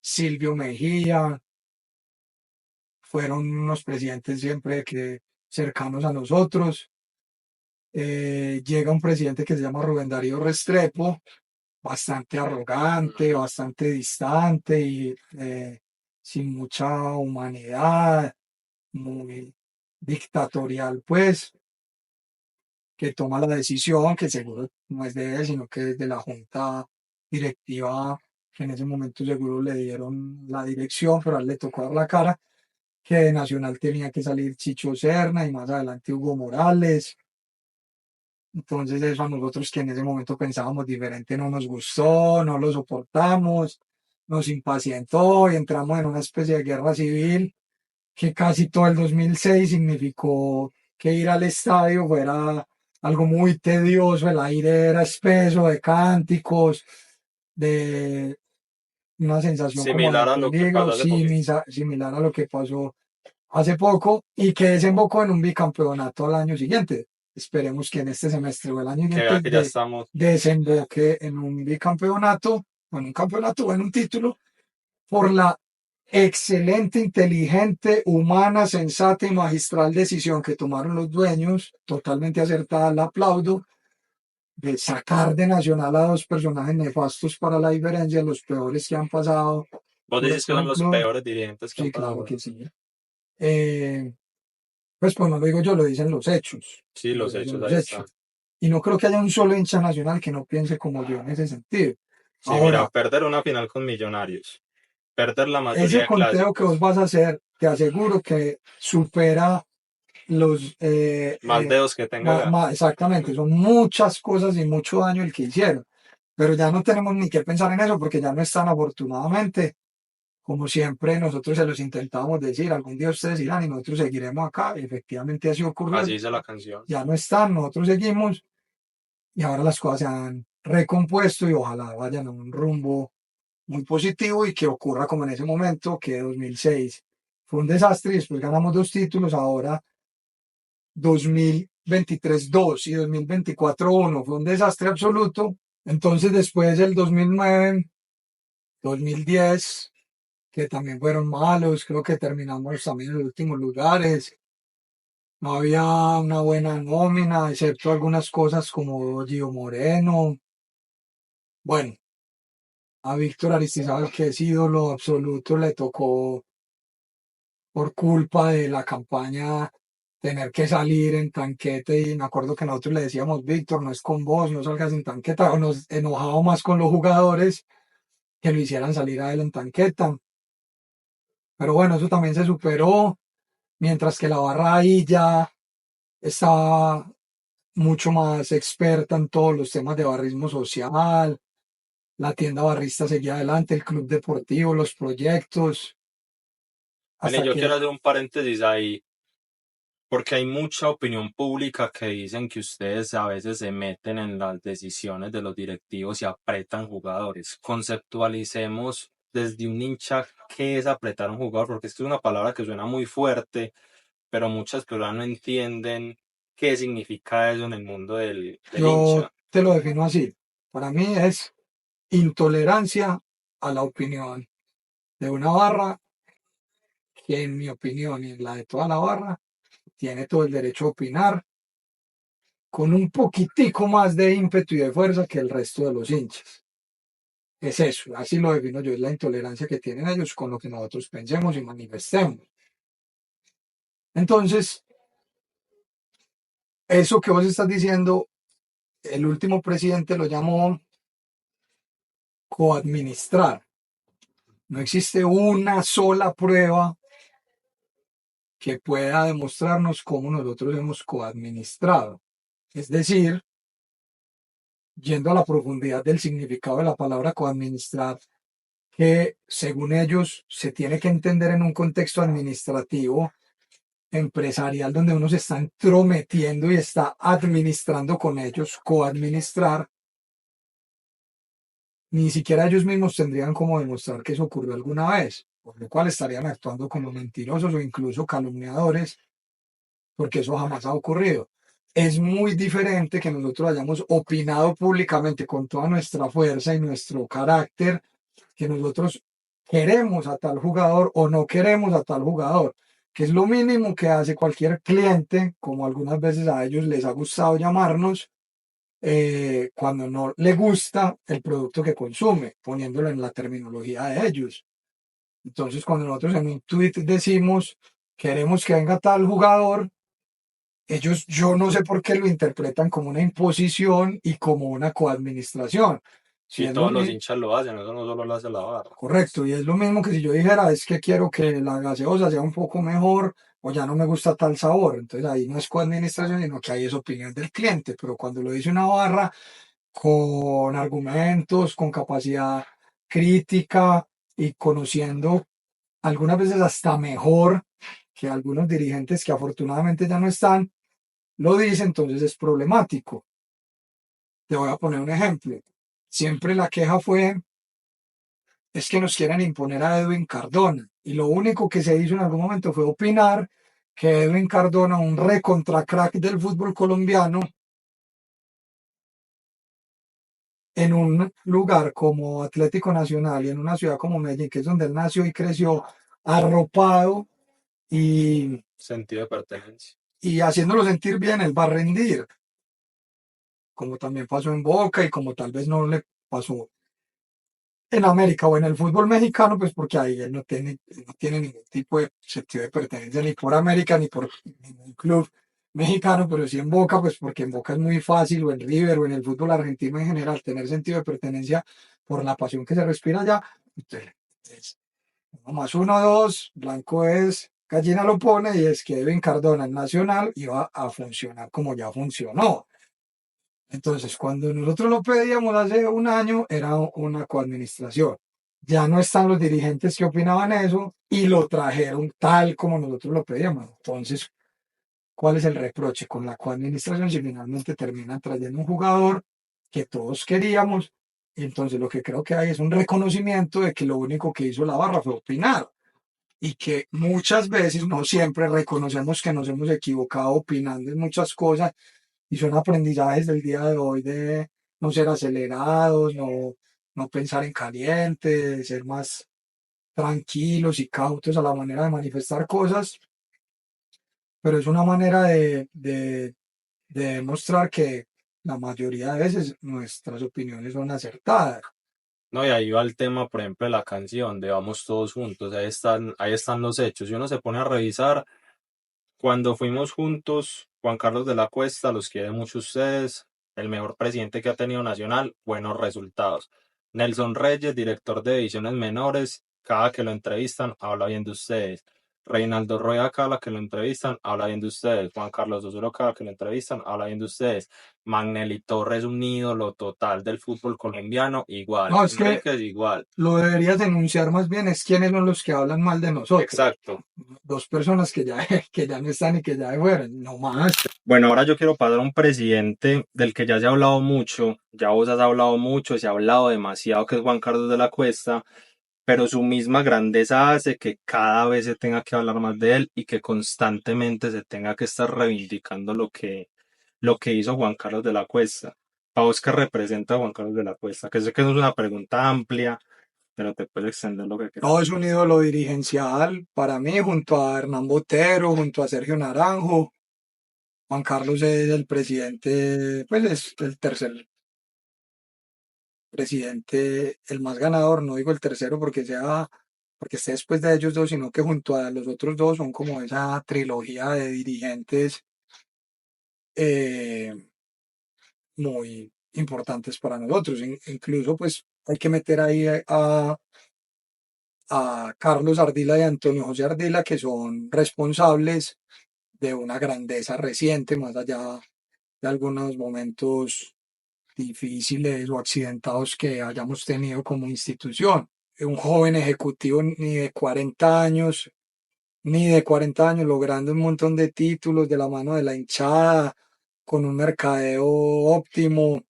Silvio Mejía, fueron unos presidentes siempre que cercanos a nosotros. Llega un presidente que se llama Rubén Darío Restrepo, bastante arrogante, bastante distante y sin mucha humanidad, muy dictatorial, pues, que toma la decisión, que seguro no es de él, sino que es de la junta directiva, que en ese momento seguro le dieron la dirección, pero a él le tocó dar la cara, que de Nacional tenía que salir Chicho Serna y más adelante Hugo Morales. Entonces eso a nosotros que en ese momento pensábamos diferente no nos gustó, no lo soportamos, nos impacientó y entramos en una especie de guerra civil que casi todo el 2006 significó que ir al estadio fuera algo muy tedioso, el aire era espeso de cánticos, de una sensación como de Similar a lo que peligro, pasó hace poquito. similar a lo que pasó hace poco y que desembocó en un bicampeonato al año siguiente. Esperemos que en este semestre o el año Que siguiente vea que ya estamos. desemboque en un bicampeonato, o en un campeonato o en un título, por la excelente, inteligente, humana, sensata y magistral decisión que tomaron los dueños, totalmente acertada, la aplaudo, de sacar de Nacional a dos personajes nefastos para la diferencia, los peores que han pasado Vos por decís que este son los club. peores dirigentes que han Sí, pasado claro por que ahí. sí. Eh, pues no lo digo yo, lo dicen los hechos. Sí, Lo los dicen hechos los ahí hechos. están. Y no creo que haya un solo hincha nacional que no piense como yo en ese sentido. Sí, mira, Ahora, perder una final con Millonarios, perder la ese mayoría de conteo que vos clásicos, vas a hacer, te aseguro que supera los... más dedos que tenga gato. exactamente, son muchas cosas y mucho daño el que hicieron. Pero ya no tenemos ni que pensar en eso porque ya no están afortunadamente. Como siempre, nosotros se los intentábamos decir, algún día ustedes irán y nosotros seguiremos acá. Efectivamente así ocurrió. Así dice la canción. Ya no están, nosotros seguimos y ahora las cosas se han recompuesto y ojalá vayan a un rumbo muy positivo y que ocurra como en ese momento, que 2006 fue un desastre y después ganamos dos títulos, ahora 2023 dos y 2024 uno, fue un desastre absoluto. Entonces después del 2009, 2010, que también fueron malos, creo que terminamos también en los últimos lugares. No había una buena nómina, excepto algunas cosas como Gio Moreno. Bueno, a Víctor Aristizábal, que es ídolo absoluto, le tocó por culpa de la campaña tener que salir en tanquete y me acuerdo que nosotros le decíamos, Víctor, no es con vos, no salgas en tanqueta, o nos enojaba más con los jugadores que lo hicieran salir a él en tanqueta. Pero bueno, eso también se superó, mientras que la barra ahí ya estaba mucho más experta en todos los temas de barrismo social, la tienda barrista seguía adelante, el club deportivo, los proyectos, Vale, hasta yo quiero que hacer un paréntesis ahí, porque hay mucha opinión pública que dicen que ustedes a veces se meten en las decisiones de los directivos y apretan jugadores. Conceptualicemos desde un hincha qué es apretar a un jugador, porque esto es una palabra que suena muy fuerte, pero muchas personas no entienden qué significa eso en el mundo del yo hincha. te lo defino así. Para mí es intolerancia a la opinión de una barra que en mi opinión y en la de toda la barra tiene todo el derecho a opinar con un poquitico más de ímpetu y de fuerza que el resto de los hinchas. Es eso, así lo defino yo, es la intolerancia que tienen ellos con lo que nosotros pensemos y manifestemos. Entonces, eso que vos estás diciendo, el último presidente lo llamó coadministrar. No existe una sola prueba que pueda demostrarnos cómo nosotros hemos coadministrado. Es decir, yendo a la profundidad del significado de la palabra coadministrar, que según ellos se tiene que entender en un contexto administrativo, empresarial, donde uno se está entrometiendo y está administrando con ellos, coadministrar, ni siquiera ellos mismos tendrían como demostrar que eso ocurrió alguna vez, por lo cual estarían actuando como mentirosos o incluso calumniadores, porque eso jamás ha ocurrido. Es muy diferente que nosotros hayamos opinado públicamente con toda nuestra fuerza y nuestro carácter que nosotros queremos a tal jugador o no queremos a tal jugador, que es lo mínimo que hace cualquier cliente, como algunas veces a ellos les ha gustado llamarnos, cuando no le gusta el producto que consume, poniéndolo en la terminología de ellos. Entonces, cuando nosotros en un tweet decimos queremos que venga tal jugador, ellos, yo no sé por qué lo interpretan como una imposición y como una coadministración. Si Y es lo todos los mismo, hinchas lo hacen, eso no solo lo hace la barra. correcto, y es lo mismo que si yo dijera, es que quiero que la gaseosa sea un poco mejor o ya no me gusta tal sabor. Entonces ahí no es coadministración, sino que ahí es opinión del cliente. Pero cuando lo dice una barra con argumentos, con capacidad crítica y conociendo algunas veces hasta mejor que algunos dirigentes que afortunadamente ya no están, lo dice, entonces es problemático. Te voy a poner un ejemplo. Siempre la queja fue, es que nos quieren imponer a Edwin Cardona. Y lo único que se hizo en algún momento fue opinar que Edwin Cardona, un recontra crack del fútbol colombiano, en un lugar como Atlético Nacional y en una ciudad como Medellín, que es donde él nació y creció, arropado y, Sentido de pertenencia. y haciéndolo sentir bien, él va a rendir, como también pasó en Boca y como tal vez no le pasó en América o en el fútbol mexicano, pues porque ahí él no tiene ningún tipo de sentido de pertenencia ni por América ni por ningún club mexicano, pero sí en Boca, pues porque en Boca es muy fácil, o en River o en el fútbol argentino en general, tener sentido de pertenencia por la pasión que se respira allá. Entonces, uno más uno, dos, blanco es, gallina lo pone, y es que Edwin Cardona en Nacional iba a funcionar como ya funcionó. Entonces, cuando nosotros lo pedíamos hace un año, era una coadministración. Ya no están los dirigentes que opinaban eso y lo trajeron tal como nosotros lo pedíamos. Entonces, ¿cuál es el reproche con la coadministración si finalmente terminan trayendo un jugador que todos queríamos? Y entonces lo que creo que hay es un reconocimiento de que lo único que hizo la barra fue opinar y que muchas veces, no siempre, reconocemos que nos hemos equivocado opinando en muchas cosas y son aprendizajes del día de hoy de no ser acelerados, no pensar en caliente, de ser más tranquilos y cautos a la manera de manifestar cosas, pero es una manera de demostrar que la mayoría de veces nuestras opiniones son acertadas. No, y ahí va el tema, por ejemplo, de la canción de Vamos Todos Juntos, ahí están los hechos. Si uno se pone a revisar, cuando fuimos juntos, Juan Carlos de la Cuesta, los quiere mucho ustedes, el mejor presidente que ha tenido Nacional, buenos resultados. Nelson Reyes, director de divisiones menores, cada que lo entrevistan, habla bien de ustedes. Reinaldo Rueda, cada que lo entrevistan, habla bien de ustedes. Juan Carlos Osuro, cada que lo entrevistan, habla bien de ustedes. Magnelli Torres, un ídolo total del fútbol colombiano, igual. No, es que Enríquez, igual. lo deberías denunciar más bien es quiénes son los que hablan mal de nosotros. Exacto. Dos personas que ya, que ya no están y que ya fueron, no más. Bueno, ahora yo quiero pasar a un presidente del que ya se ha hablado mucho, ya vos has hablado mucho, se ha hablado demasiado, que es Juan Carlos de la Cuesta, pero su misma grandeza hace que cada vez se tenga que hablar más de él y que constantemente se tenga que estar reivindicando lo que hizo Juan Carlos de la Cuesta. Para vos, ¿qué representa Juan Carlos de la Cuesta? Que sé que no es una pregunta amplia, pero te puedes extender lo que quieras. No, es un ídolo dirigencial para mí, junto a Hernán Botero, junto a Sergio Naranjo. Juan Carlos es el presidente, pues es el tercer presidente, el más ganador, no digo el tercero porque esté después de ellos dos, sino que junto a los otros dos son como esa trilogía de dirigentes eh, muy importantes para nosotros. Incluso pues hay que meter ahí a Carlos Ardila y Antonio José Ardila, que son responsables de una grandeza reciente, más allá de algunos momentos difíciles o accidentados que hayamos tenido como institución. Un joven ejecutivo ni de 40 años, logrando un montón de títulos de la mano de la hinchada, con un mercadeo óptimo,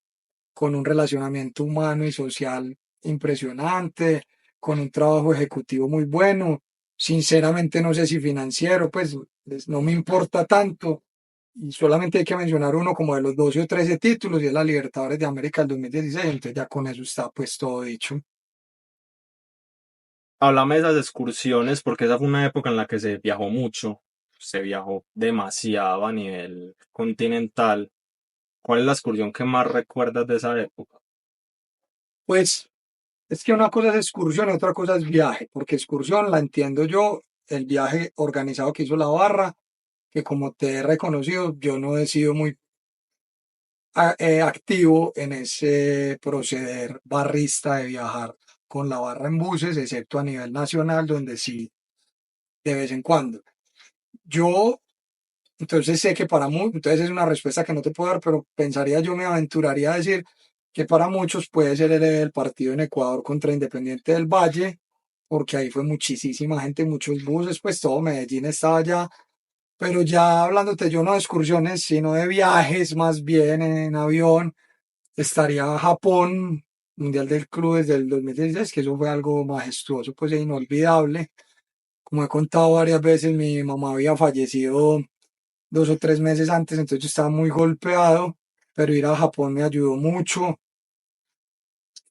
con un relacionamiento humano y social impresionante, con un trabajo ejecutivo muy bueno. Sinceramente no sé si financiero, pues no me importa tanto. Y solamente hay que mencionar uno como de los 12 o 13 títulos y es la Libertadores de América del 2016, entonces ya con eso está pues todo dicho. Háblame de esas excursiones, porque esa fue una época en la que se viajó mucho, se viajó demasiado a nivel continental. ¿Cuál es la excursión que más recuerdas de esa época? Pues es que una cosa es excursión y otra cosa es viaje, porque excursión la entiendo yo, el viaje organizado que hizo la barra, que como te he reconocido, yo no he sido muy activo en ese proceder barrista de viajar con la barra en buses, excepto a nivel nacional, donde sí, de vez en cuando. Yo, entonces sé que para muchos, entonces es una respuesta que no te puedo dar, pero pensaría yo, me aventuraría a decir que para muchos puede ser el partido en Ecuador contra Independiente del Valle, porque ahí fue muchísima gente, muchos buses, pues todo Medellín estaba allá, pero ya hablándote yo no de excursiones, sino de viajes más bien en avión, estaría Japón, Mundial del Club desde el 2016, que eso fue algo majestuoso, pues e inolvidable. Como he contado varias veces, mi mamá había fallecido 2 o 3 meses antes, entonces yo estaba muy golpeado, pero ir a Japón me ayudó mucho.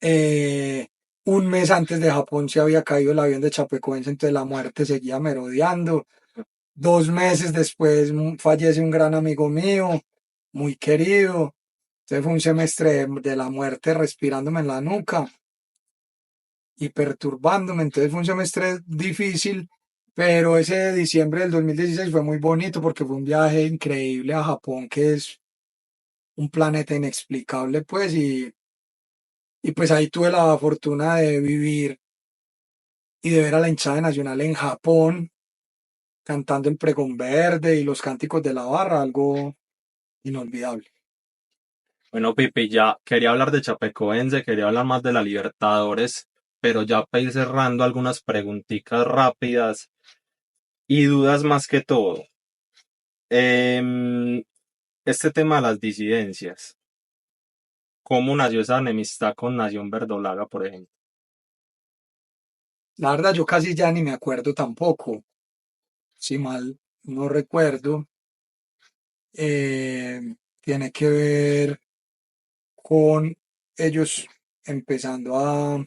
Eh, un mes antes de Japón se había caído el avión de Chapecoense, entonces la muerte seguía merodeando. 2 meses después fallece un gran amigo mío, muy querido. Entonces fue un semestre de la muerte respirándome en la nuca y perturbándome. Entonces fue un semestre difícil, pero ese diciembre del 2016 fue muy bonito porque fue un viaje increíble a Japón, que es un planeta inexplicable, pues, y pues ahí tuve la fortuna de vivir y de ver a la hinchada nacional en Japón cantando el pregón verde y los cánticos de la barra, algo inolvidable. Bueno, Pipi, ya quería hablar de Chapecoense, quería hablar más de la Libertadores, pero ya para ir cerrando algunas preguntitas rápidas y dudas más que todo. Em, este tema de las disidencias, ¿cómo nació esa enemistad con Nación Verdolaga, por ejemplo? La verdad, yo casi ya ni me acuerdo tampoco, si mal no recuerdo. Tiene que ver con ellos empezando a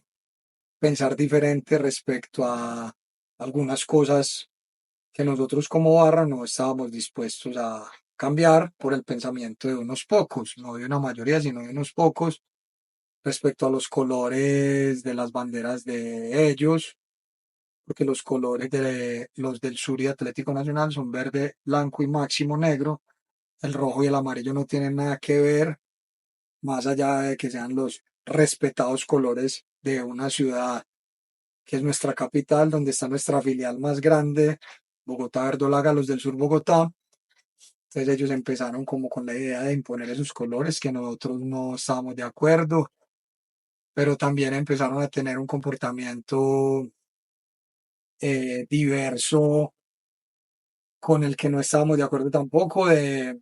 pensar diferente respecto a algunas cosas que nosotros como barra no estábamos dispuestos a cambiar por el pensamiento de unos pocos, no de una mayoría, sino de unos pocos. respecto a los colores de las banderas de ellos, porque los colores de los del Sur y Atlético Nacional son verde, blanco y máximo negro. El rojo y el amarillo no tienen nada que ver, más allá de que sean los respetados colores de una ciudad que es nuestra capital, donde está nuestra filial más grande, Bogotá Verdolaga, los del Sur Bogotá. Entonces ellos empezaron como con la idea de imponer esos colores que nosotros no estábamos de acuerdo, pero también empezaron a tener un comportamiento diverso con el que no estábamos de acuerdo tampoco, de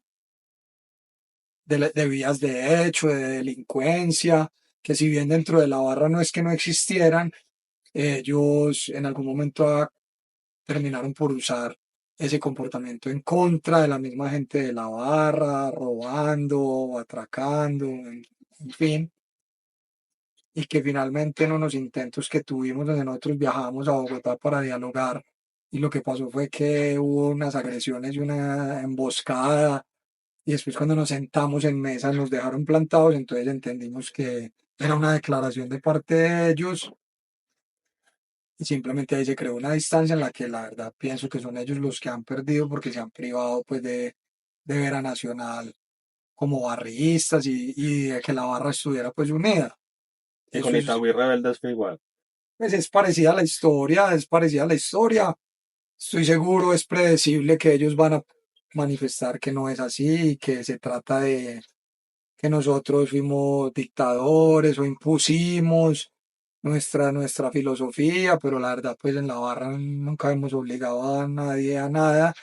vías de hecho, de delincuencia, que si bien dentro de la barra no es que no existieran, ellos en algún momento terminaron por usar ese comportamiento en contra de la misma gente de la barra, robando, atracando, en fin, y que finalmente en unos intentos que tuvimos donde nosotros viajamos a Bogotá para dialogar, y lo que pasó fue que hubo unas agresiones y una emboscada, y después cuando nos sentamos en mesa nos dejaron plantados, entonces entendimos que era una declaración de parte de ellos y simplemente ahí se creó una distancia en la que la verdad pienso que son ellos los que han perdido porque se han privado pues de ver a Nacional como barristas y de que la barra estuviera pues unida. Y con Eso es, Itagüí Rebeldes fue igual. pues es parecida a la historia, es parecida a la historia. Estoy seguro, es predecible que ellos van a manifestar que no es así, que se trata de que nosotros fuimos dictadores o impusimos nuestra filosofía, pero la verdad, pues en la barra nunca hemos obligado a nadie a nada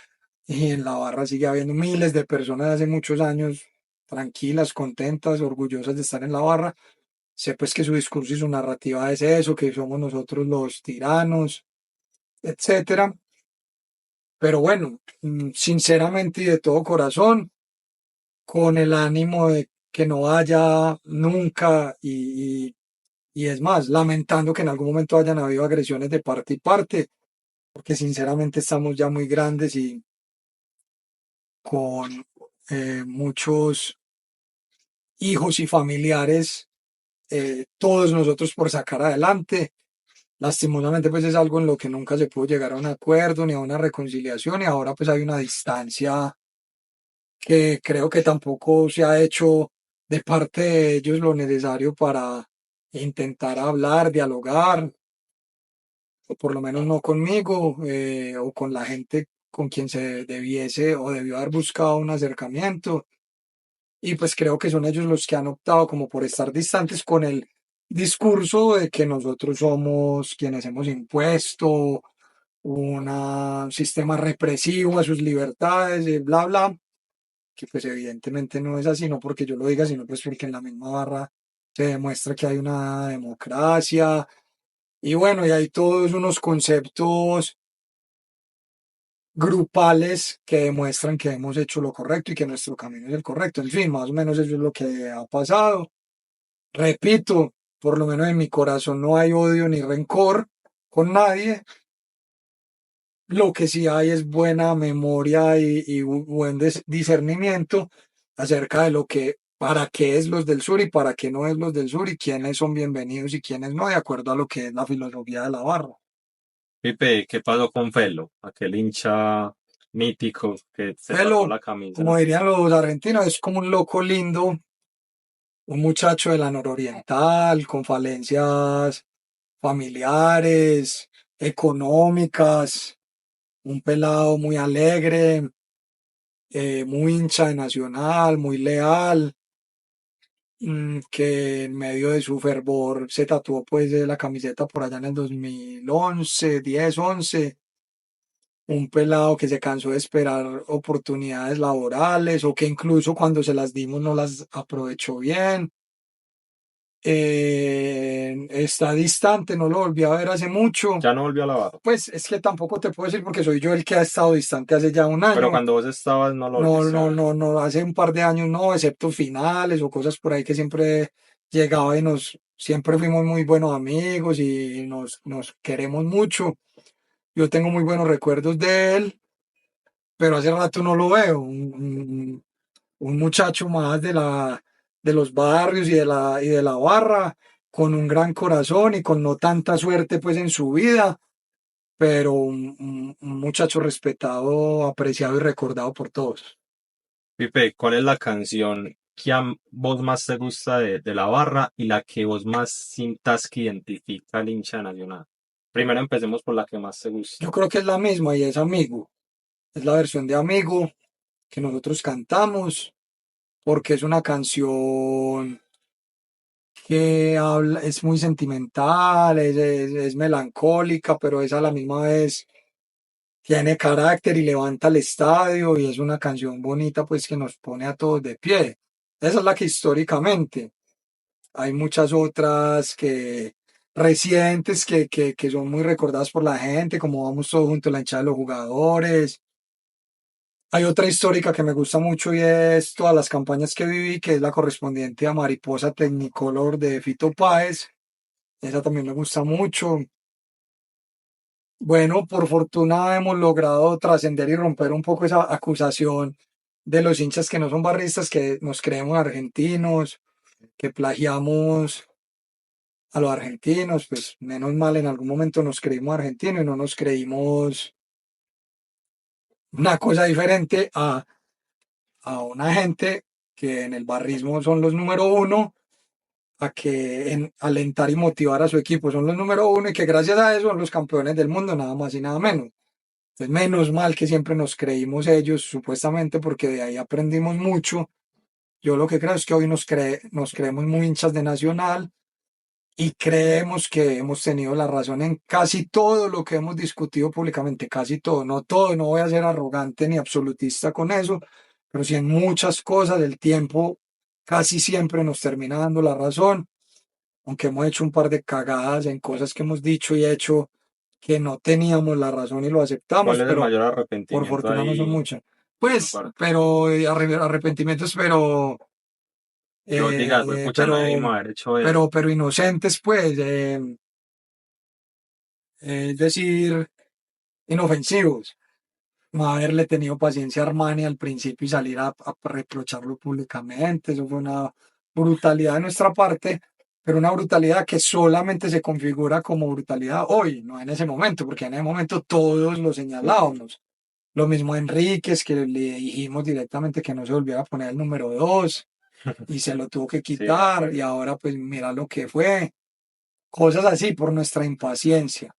y en la barra sigue habiendo miles de personas hace muchos años tranquilas, contentas, orgullosas de estar en la barra. Sé pues que su discurso y su narrativa es eso, que somos nosotros los tiranos, etcétera. Pero bueno, sinceramente y de todo corazón, con el ánimo de que no haya nunca y es más, lamentando que en algún momento hayan habido agresiones de parte y parte, porque sinceramente estamos ya muy grandes y con muchos hijos y familiares, todos nosotros por sacar adelante. Lastimosamente pues es algo en lo que nunca se pudo llegar a un acuerdo ni a una reconciliación y ahora pues hay una distancia que creo que tampoco se ha hecho de parte de ellos lo necesario para intentar hablar, dialogar, o por lo menos no conmigo, o con la gente con quien se debiese o debió haber buscado un acercamiento. Y pues creo que son ellos los que han optado como por estar distantes con el discurso de que nosotros somos quienes hemos impuesto un sistema represivo a sus libertades, y bla, bla, que pues evidentemente no es así, no porque yo lo diga, sino pues porque en la misma barra se demuestra que hay una democracia y bueno, y hay todos unos conceptos grupales que demuestran que hemos hecho lo correcto y que nuestro camino es el correcto. En fin, más o menos eso es lo que ha pasado. Repito, por lo menos en mi corazón no hay odio ni rencor con nadie. Lo que sí hay es buena memoria y buen discernimiento acerca de lo que, para qué es los del sur y para qué no es los del sur y quiénes son bienvenidos y quiénes no, de acuerdo a lo que es la filosofía de la barra. Pipe, ¿qué pasó con Felo? Aquel hincha mítico que se tatuó Pero, la camisa. como dirían los argentinos, es como un loco lindo, un muchacho de la nororiental, con falencias familiares, económicas, un pelado muy alegre, muy hincha de Nacional, muy leal, que en medio de su fervor se tatuó pues la camiseta por allá en el 2011, 10, 11, un pelado que se cansó de esperar oportunidades laborales o que incluso cuando se las dimos no las aprovechó bien. Está distante, no lo volví a ver hace mucho. Ya no volvió a la barra. Pues es que tampoco te puedo decir porque soy yo el que ha estado distante hace ya un Pero año. cuando vos estabas no lo No, volviste a no, ver. no, no, hace un par de años no, excepto finales o cosas por ahí que siempre llegaba y siempre fuimos muy buenos amigos y nos queremos mucho. Yo tengo muy buenos recuerdos de él, pero hace rato no lo veo. Un muchacho más los barrios y de la barra, con un gran corazón y con no tanta suerte pues en su vida, pero un muchacho respetado, apreciado y recordado por todos. Pipe, ¿cuál es la canción que a vos más te gusta de la barra y la que vos más sintas que identifica al hincha nacional? Primero empecemos por la que más te gusta. Yo creo que es la misma y es Amigo. Es la versión de Amigo que nosotros cantamos porque es una canción que habla, es muy sentimental, es melancólica, pero es a la misma vez tiene carácter y levanta el estadio y es una canción bonita pues que nos pone a todos de pie. Esa es la que históricamente. Hay muchas otras que recientes que son muy recordadas por la gente, como Vamos todos juntos, la hinchada de los jugadores. Hay otra histórica que me gusta mucho y es todas las campañas que viví, que es la correspondiente a Mariposa Technicolor de Fito Páez. Esa también me gusta mucho. Bueno, por fortuna hemos logrado trascender y romper un poco esa acusación de los hinchas que no son barristas, que nos creemos argentinos, que plagiamos a los argentinos. Pues menos mal en algún momento nos creímos argentinos y no nos creímos una cosa diferente a una gente que en el barrismo son los número uno, a que en alentar y motivar a su equipo son los número uno y que gracias a eso son los campeones del mundo, nada más y nada menos. Entonces, menos mal que siempre nos creímos ellos, supuestamente, porque de ahí aprendimos mucho. Yo lo que creo es que hoy nos creemos muy hinchas de Nacional y creemos que hemos tenido la razón en casi todo lo que hemos discutido públicamente, casi todo, no voy a ser arrogante ni absolutista con eso, pero sí en muchas cosas el tiempo casi siempre nos termina dando la razón, aunque hemos hecho un par de cagadas en cosas que hemos dicho y hecho que no teníamos la razón y lo ¿Cuál aceptamos, es el pero mayor por arrepentimiento fortuna no son ahí? muchas. Pues, Aparte? pero arrepentimientos, Que vos digas, pues eh, pucha, no pero, debimos haber hecho eso. pero inocentes, pues, es decir, inofensivos. No haberle tenido paciencia a Armani al principio y salir a reprocharlo públicamente. Eso fue una brutalidad de nuestra parte, pero una brutalidad que solamente se configura como brutalidad hoy, no en ese momento, porque en ese momento todos lo señalábamos. Lo mismo a Enríquez, que le dijimos directamente que no se volviera a poner el número 2 y se lo tuvo que Sí. quitar y ahora pues mira lo que fue. Cosas así por nuestra impaciencia.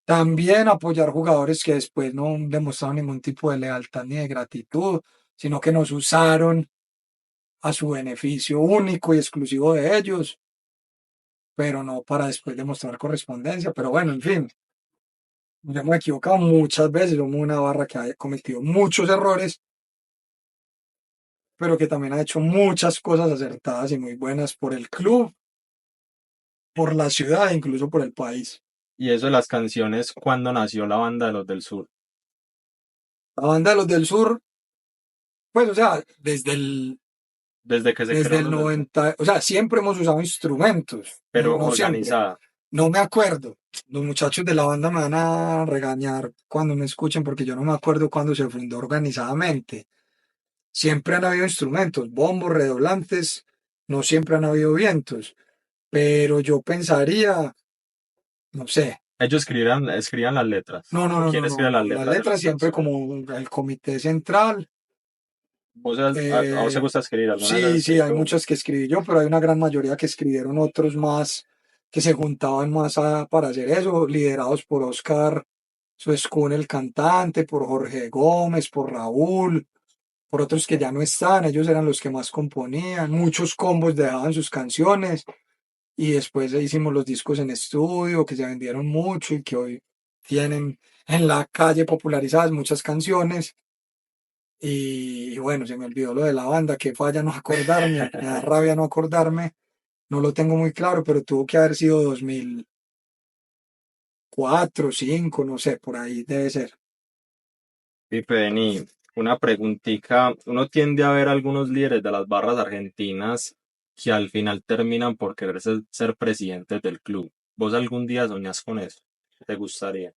También apoyar jugadores que después no demostraron ningún tipo de lealtad ni de gratitud, sino que nos usaron a su beneficio único y exclusivo de ellos, pero no para después demostrar correspondencia. Pero bueno, en fin, nos hemos equivocado muchas veces, somos una barra que ha cometido muchos errores, pero que también ha hecho muchas cosas acertadas y muy buenas por el club, por la ciudad e incluso por el país. Y eso de las canciones, ¿cuándo nació la banda de los del sur? La banda de los del sur, pues o sea, Desde que se desde creó el los del sur, 90, o sea, siempre hemos usado instrumentos, no, pero no siempre. organizada. No me acuerdo. Los muchachos de la banda me van a regañar cuando me escuchen porque yo no me acuerdo cuándo se fundó organizadamente. Siempre han habido instrumentos, bombos, redoblantes, no siempre han habido vientos, pero yo pensaría, no sé, Ellos escribían las letras. ¿O quién escribe las no. Las letras de letras las siempre canciones? como el comité central. ¿A vos te eh, gusta escribir? ¿Alguna vez has sí, hay escrito una? muchas que escribí yo, pero hay una gran mayoría que escribieron otros más que se juntaban más para hacer eso, liderados por Oscar Suescún, el cantante, por Jorge Gómez, por Raúl, por otros que ya no están, ellos eran los que más componían, muchos combos dejaban sus canciones y después hicimos los discos en estudio que se vendieron mucho y que hoy tienen en la calle popularizadas muchas canciones. Y bueno, se me olvidó lo de la banda, que falla no acordarme, me da rabia no acordarme, no lo tengo muy claro, pero tuvo que haber sido 2004, 2005, no sé, por ahí debe ser. Pipe, vení, una preguntita. Uno tiende a ver algunos líderes de las barras argentinas que al final terminan por querer ser presidentes del club. ¿Vos algún día soñás con eso? ¿Te gustaría?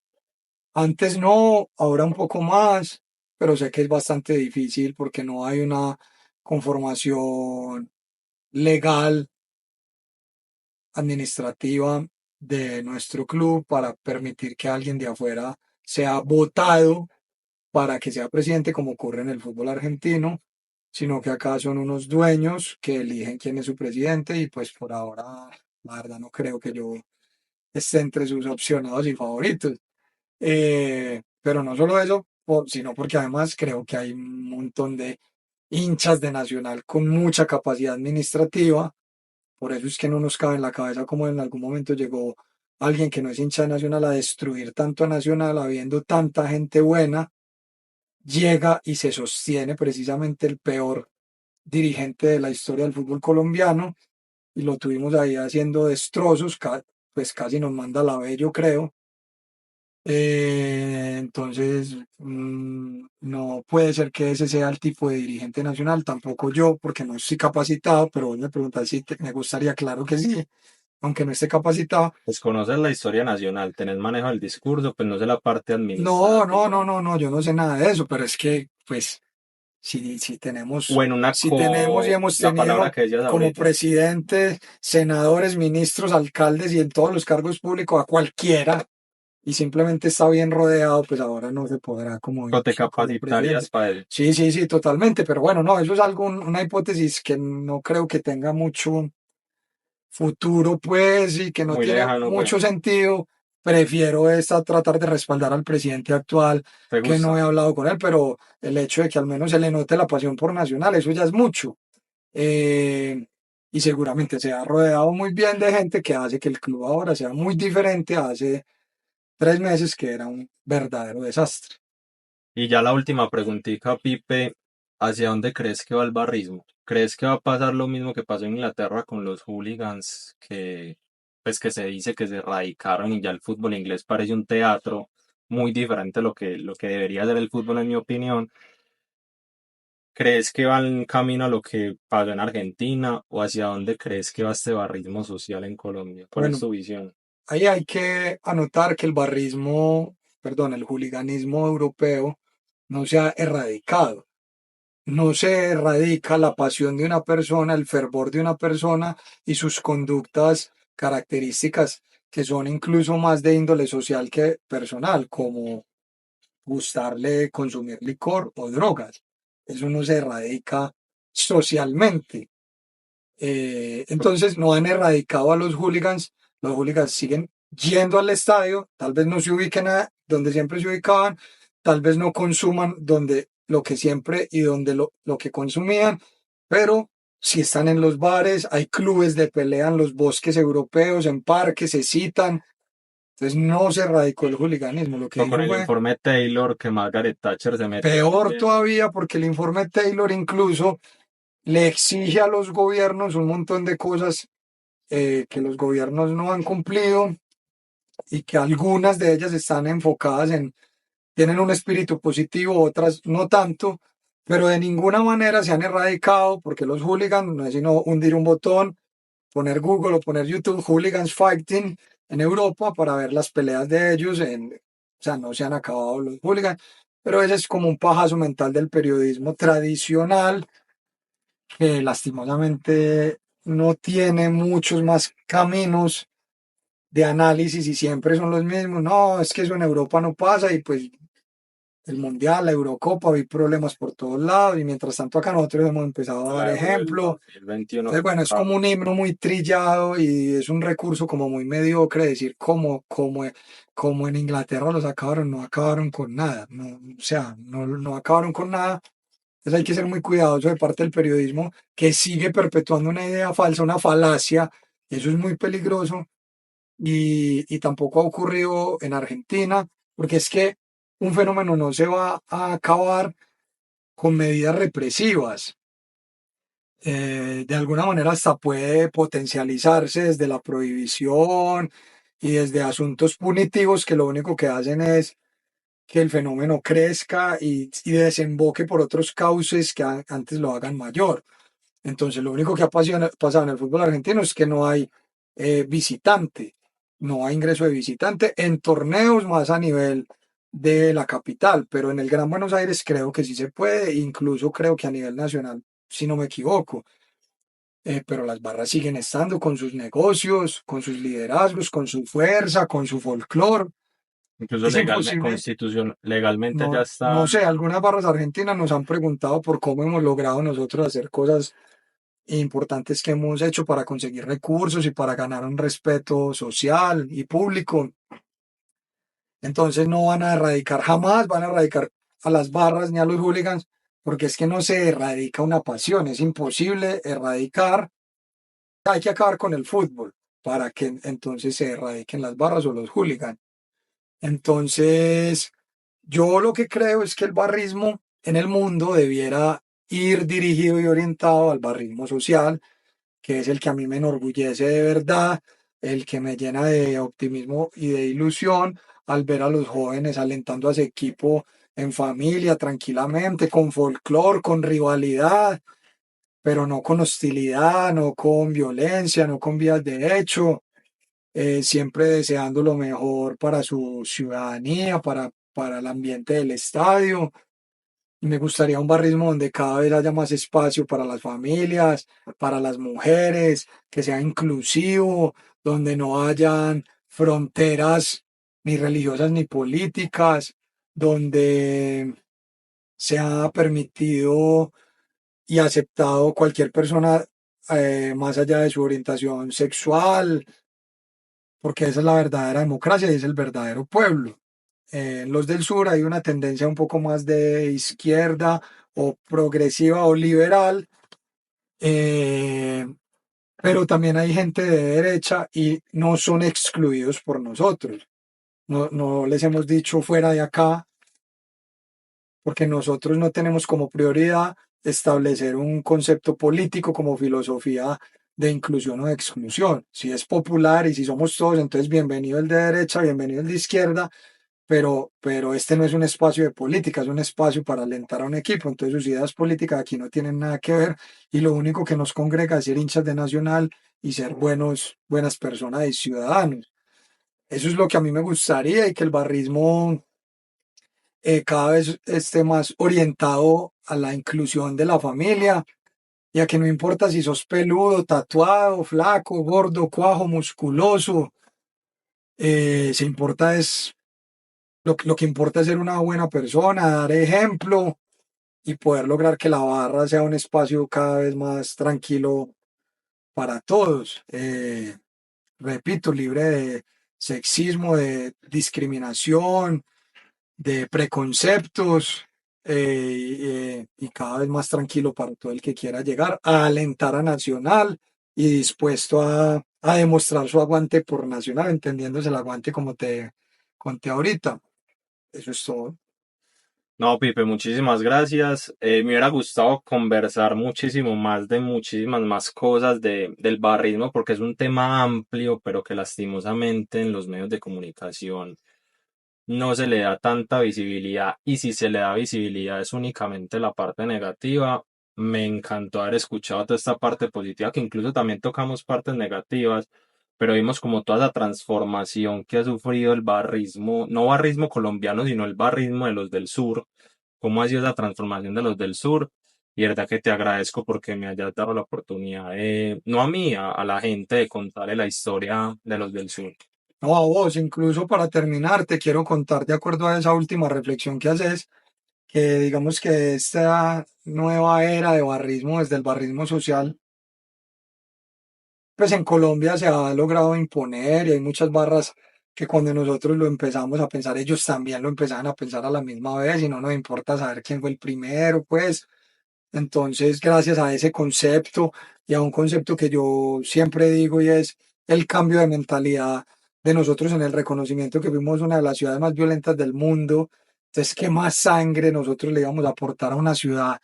Antes no, ahora un poco más, pero sé que es bastante difícil porque no hay una conformación legal, administrativa de nuestro club para permitir que alguien de afuera sea votado para que sea presidente como ocurre en el fútbol argentino, sino que acá son unos dueños que eligen quién es su presidente y pues por ahora, la verdad, no creo que yo esté entre sus opcionados y favoritos. Pero no solo eso, sino porque además creo que hay un montón de hinchas de Nacional con mucha capacidad administrativa. Por eso es que no nos cabe en la cabeza como en algún momento llegó alguien que no es hincha de Nacional a destruir tanto a Nacional, habiendo tanta gente buena, llega y se sostiene precisamente el peor dirigente de la historia del fútbol colombiano y lo tuvimos ahí haciendo destrozos, pues casi nos manda a la B, yo creo. Entonces, no puede ser que ese sea el tipo de dirigente nacional, tampoco yo, porque no estoy capacitado, pero vos me preguntas si me gustaría, claro que sí, aunque no esté capacitado. Pues conoces la historia nacional, tenés manejo del discurso, pues no sé la parte No, no, no, administrativa. no, no, yo no sé nada de eso, pero es que, pues, si O tenemos, en una si tenemos y hemos la palabra tenido que decías como ahorita, presidentes, senadores, ministros, alcaldes y en todos los cargos públicos a cualquiera, y simplemente está bien rodeado, pues ahora no se podrá como, ¿no te como presidente. capacitarías para él? Sí, sí, sí, totalmente, pero bueno, no, eso es algo, una hipótesis que no creo que tenga mucho futuro, pues, y que no Muy tiene lejano, pues. mucho sentido. Prefiero esta tratar de respaldar al presidente actual, ¿Te que no he gusta? hablado con él, pero el hecho de que al menos se le note la pasión por Nacional, eso ya es mucho. Eh, y seguramente se ha rodeado muy bien de gente que hace que el club ahora sea muy diferente a hace 3 meses, que era un verdadero desastre. Y ya la última preguntita, Pipe, ¿hacia dónde crees que va el barrismo? ¿Crees que va a pasar lo mismo que pasó en Inglaterra con los hooligans que, pues que se dice que se erradicaron y ya el fútbol inglés parece un teatro muy diferente a lo que debería ser el fútbol en mi opinión? ¿Crees que va en camino a lo que pasó en Argentina o hacia dónde crees que va este barrismo social en Colombia? ¿Cuál es Bueno, tu visión? ahí hay que anotar que el barrismo, perdón, el hooliganismo europeo no se ha erradicado. No se erradica la pasión de una persona, el fervor de una persona y sus conductas características que son incluso más de índole social que personal, como gustarle consumir licor o drogas. Eso no se erradica socialmente. Entonces no han erradicado a los hooligans siguen yendo al estadio, tal vez no se ubiquen donde siempre se ubicaban, tal vez no consuman donde lo que siempre y donde lo que consumían, pero si están en los bares, hay clubes de pelea en los bosques europeos, en parques, se citan, entonces no se erradicó el hooliganismo, lo que O con hizo el fue informe Taylor que Margaret Thatcher se metió peor también. todavía porque el informe Taylor incluso le exige a los gobiernos un montón de cosas que los gobiernos no han cumplido y que algunas de ellas están enfocadas tienen un espíritu positivo, otras no tanto, pero de ninguna manera se han erradicado porque los hooligans no es sino hundir un botón, poner Google o poner YouTube Hooligans Fighting en Europa para ver las peleas de ellos, o sea, no se han acabado los hooligans, pero ese es como un pajazo mental del periodismo tradicional que lastimosamente no tiene muchos más caminos de análisis y siempre son los mismos. No, es que eso en Europa no pasa y pues el Mundial, la Eurocopa, hay problemas por todos lados y mientras tanto acá nosotros hemos empezado a dar La Euro del ejemplo. 2021 Entonces, que bueno, es tocaba. como un himno muy trillado y es un recurso como muy mediocre decir como en Inglaterra los acabaron, no acabaron con nada, no, o sea, no acabaron con nada. Entonces hay que ser muy cuidadoso de parte del periodismo que sigue perpetuando una idea falsa, una falacia, y eso es muy peligroso y tampoco ha ocurrido en Argentina, porque es que un fenómeno no se va a acabar con medidas represivas. De alguna manera hasta puede potencializarse desde la prohibición y desde asuntos punitivos que lo único que hacen es que el fenómeno crezca y desemboque por otros cauces que antes lo hagan mayor. Entonces, lo único que ha pasado en el fútbol argentino es que no hay visitante, no hay ingreso de visitante en torneos más a nivel de la capital, pero en el Gran Buenos Aires creo que sí se puede, incluso creo que a nivel nacional, si no me equivoco. pero las barras siguen estando con sus negocios, con sus liderazgos, con su fuerza, con su folclore. Incluso Es imposible, legalmente ya no están. sé, algunas barras argentinas nos han preguntado por cómo hemos logrado nosotros hacer cosas importantes que hemos hecho para conseguir recursos y para ganar un respeto social y público. Entonces no van a erradicar jamás, van a erradicar a las barras ni a los hooligans, porque es que no se erradica una pasión, es imposible erradicar. Hay que acabar con el fútbol para que entonces se erradiquen las barras o los hooligans. Entonces, yo lo que creo es que el barrismo en el mundo debiera ir dirigido y orientado al barrismo social, que es el que a mí me enorgullece de verdad, el que me llena de optimismo y de ilusión al ver a los jóvenes alentando a ese equipo en familia, tranquilamente, con folclore, con rivalidad, pero no con hostilidad, no con violencia, no con vías de hecho, siempre deseando lo mejor para su ciudadanía, para el ambiente del estadio. Y me gustaría un barrismo donde cada vez haya más espacio para las familias, para las mujeres, que sea inclusivo, donde no hayan fronteras ni religiosas ni políticas, donde sea permitido y aceptado cualquier persona más allá de su orientación sexual, porque esa es la verdadera democracia y es el verdadero pueblo. En los del sur hay una tendencia un poco más de izquierda o progresiva o liberal, eh, pero también hay gente de derecha y no son excluidos por nosotros. No, no les hemos dicho fuera de acá, porque nosotros no tenemos como prioridad establecer un concepto político como filosofía de inclusión o de exclusión. Si es popular y si somos todos, entonces bienvenido el de derecha, bienvenido el de izquierda, pero este no es un espacio de política, es un espacio para alentar a un equipo. Entonces sus ideas políticas aquí no tienen nada que ver y lo único que nos congrega es ser hinchas de Nacional y ser buenas personas y ciudadanos. Eso es lo que a mí me gustaría y que el barrismo cada vez esté más orientado a la inclusión de la familia y a que no importa si sos peludo, tatuado, flaco, gordo, cuajo, musculoso, se importa es, lo que importa es ser una buena persona, dar ejemplo y poder lograr que la barra sea un espacio cada vez más tranquilo para todos. Repito, libre de sexismo, de discriminación, de preconceptos y cada vez más tranquilo para todo el que quiera llegar a alentar a Nacional y dispuesto a demostrar su aguante por Nacional, entendiéndose el aguante como te conté ahorita. Eso es todo. No, Pipe, muchísimas gracias. Me hubiera gustado conversar muchísimo más de muchísimas más cosas del barrismo porque es un tema amplio, pero que lastimosamente en los medios de comunicación no se le da tanta visibilidad y si se le da visibilidad es únicamente la parte negativa. Me encantó haber escuchado toda esta parte positiva, que incluso también tocamos partes negativas, pero vimos como toda esa transformación que ha sufrido el barrismo, no barrismo colombiano, sino el barrismo de los del sur, cómo ha sido esa transformación de los del sur. Y de verdad que te agradezco porque me hayas dado la oportunidad de, no a mí, a la gente, de contarle la historia de los del sur. No, a vos, incluso para terminar, te quiero contar de acuerdo a esa última reflexión que haces, que digamos que esta nueva era de barrismo, desde el barrismo social, pues en Colombia se ha logrado imponer y hay muchas barras que cuando nosotros lo empezamos a pensar, ellos también lo empezaban a pensar a la misma vez y no nos importa saber quién fue el primero, pues. Entonces, gracias a ese concepto y a un concepto que yo siempre digo y es el cambio de mentalidad de nosotros en el reconocimiento que fuimos una de las ciudades más violentas del mundo. Entonces, ¿qué más sangre nosotros le íbamos a aportar a una ciudad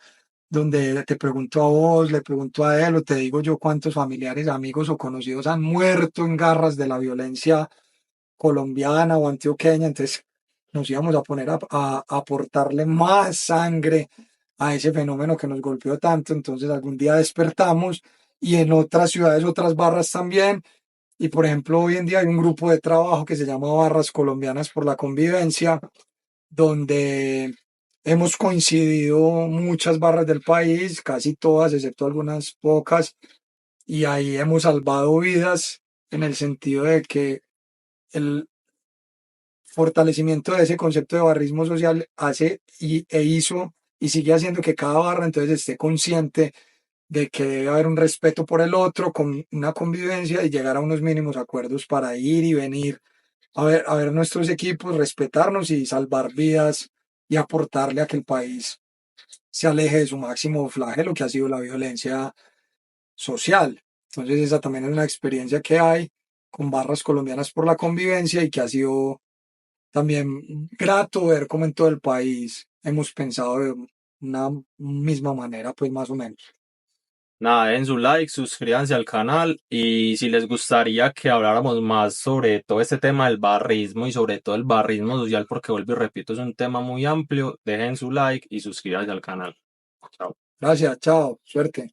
donde te pregunto a vos, le pregunto a él o te digo yo cuántos familiares, amigos o conocidos han muerto en garras de la violencia colombiana o antioqueña? Entonces, nos íbamos a poner a aportarle más sangre a ese fenómeno que nos golpeó tanto. Entonces algún día despertamos y en otras ciudades, otras barras también. Y por ejemplo, hoy en día hay un grupo de trabajo que se llama Barras Colombianas por la Convivencia, donde hemos coincidido muchas barras del país, casi todas, excepto algunas pocas, y ahí hemos salvado vidas en el sentido de que el fortalecimiento de ese concepto de barrismo social hizo y sigue haciendo que cada barra entonces esté consciente de que debe haber un respeto por el otro, con una convivencia y llegar a unos mínimos acuerdos para ir y venir a ver nuestros equipos, respetarnos y salvar vidas y aportarle a que el país se aleje de su máximo flagelo que ha sido la violencia social. Entonces esa también es una experiencia que hay con barras colombianas por la convivencia y que ha sido también grato ver cómo en todo el país hemos pensado de una misma manera, pues más o menos. Nada, dejen su like, suscríbanse al canal y si les gustaría que habláramos más sobre todo este tema del barrismo y sobre todo el barrismo social, porque vuelvo y repito, es un tema muy amplio, dejen su like y suscríbanse al canal. Chao. Gracias, chao, suerte.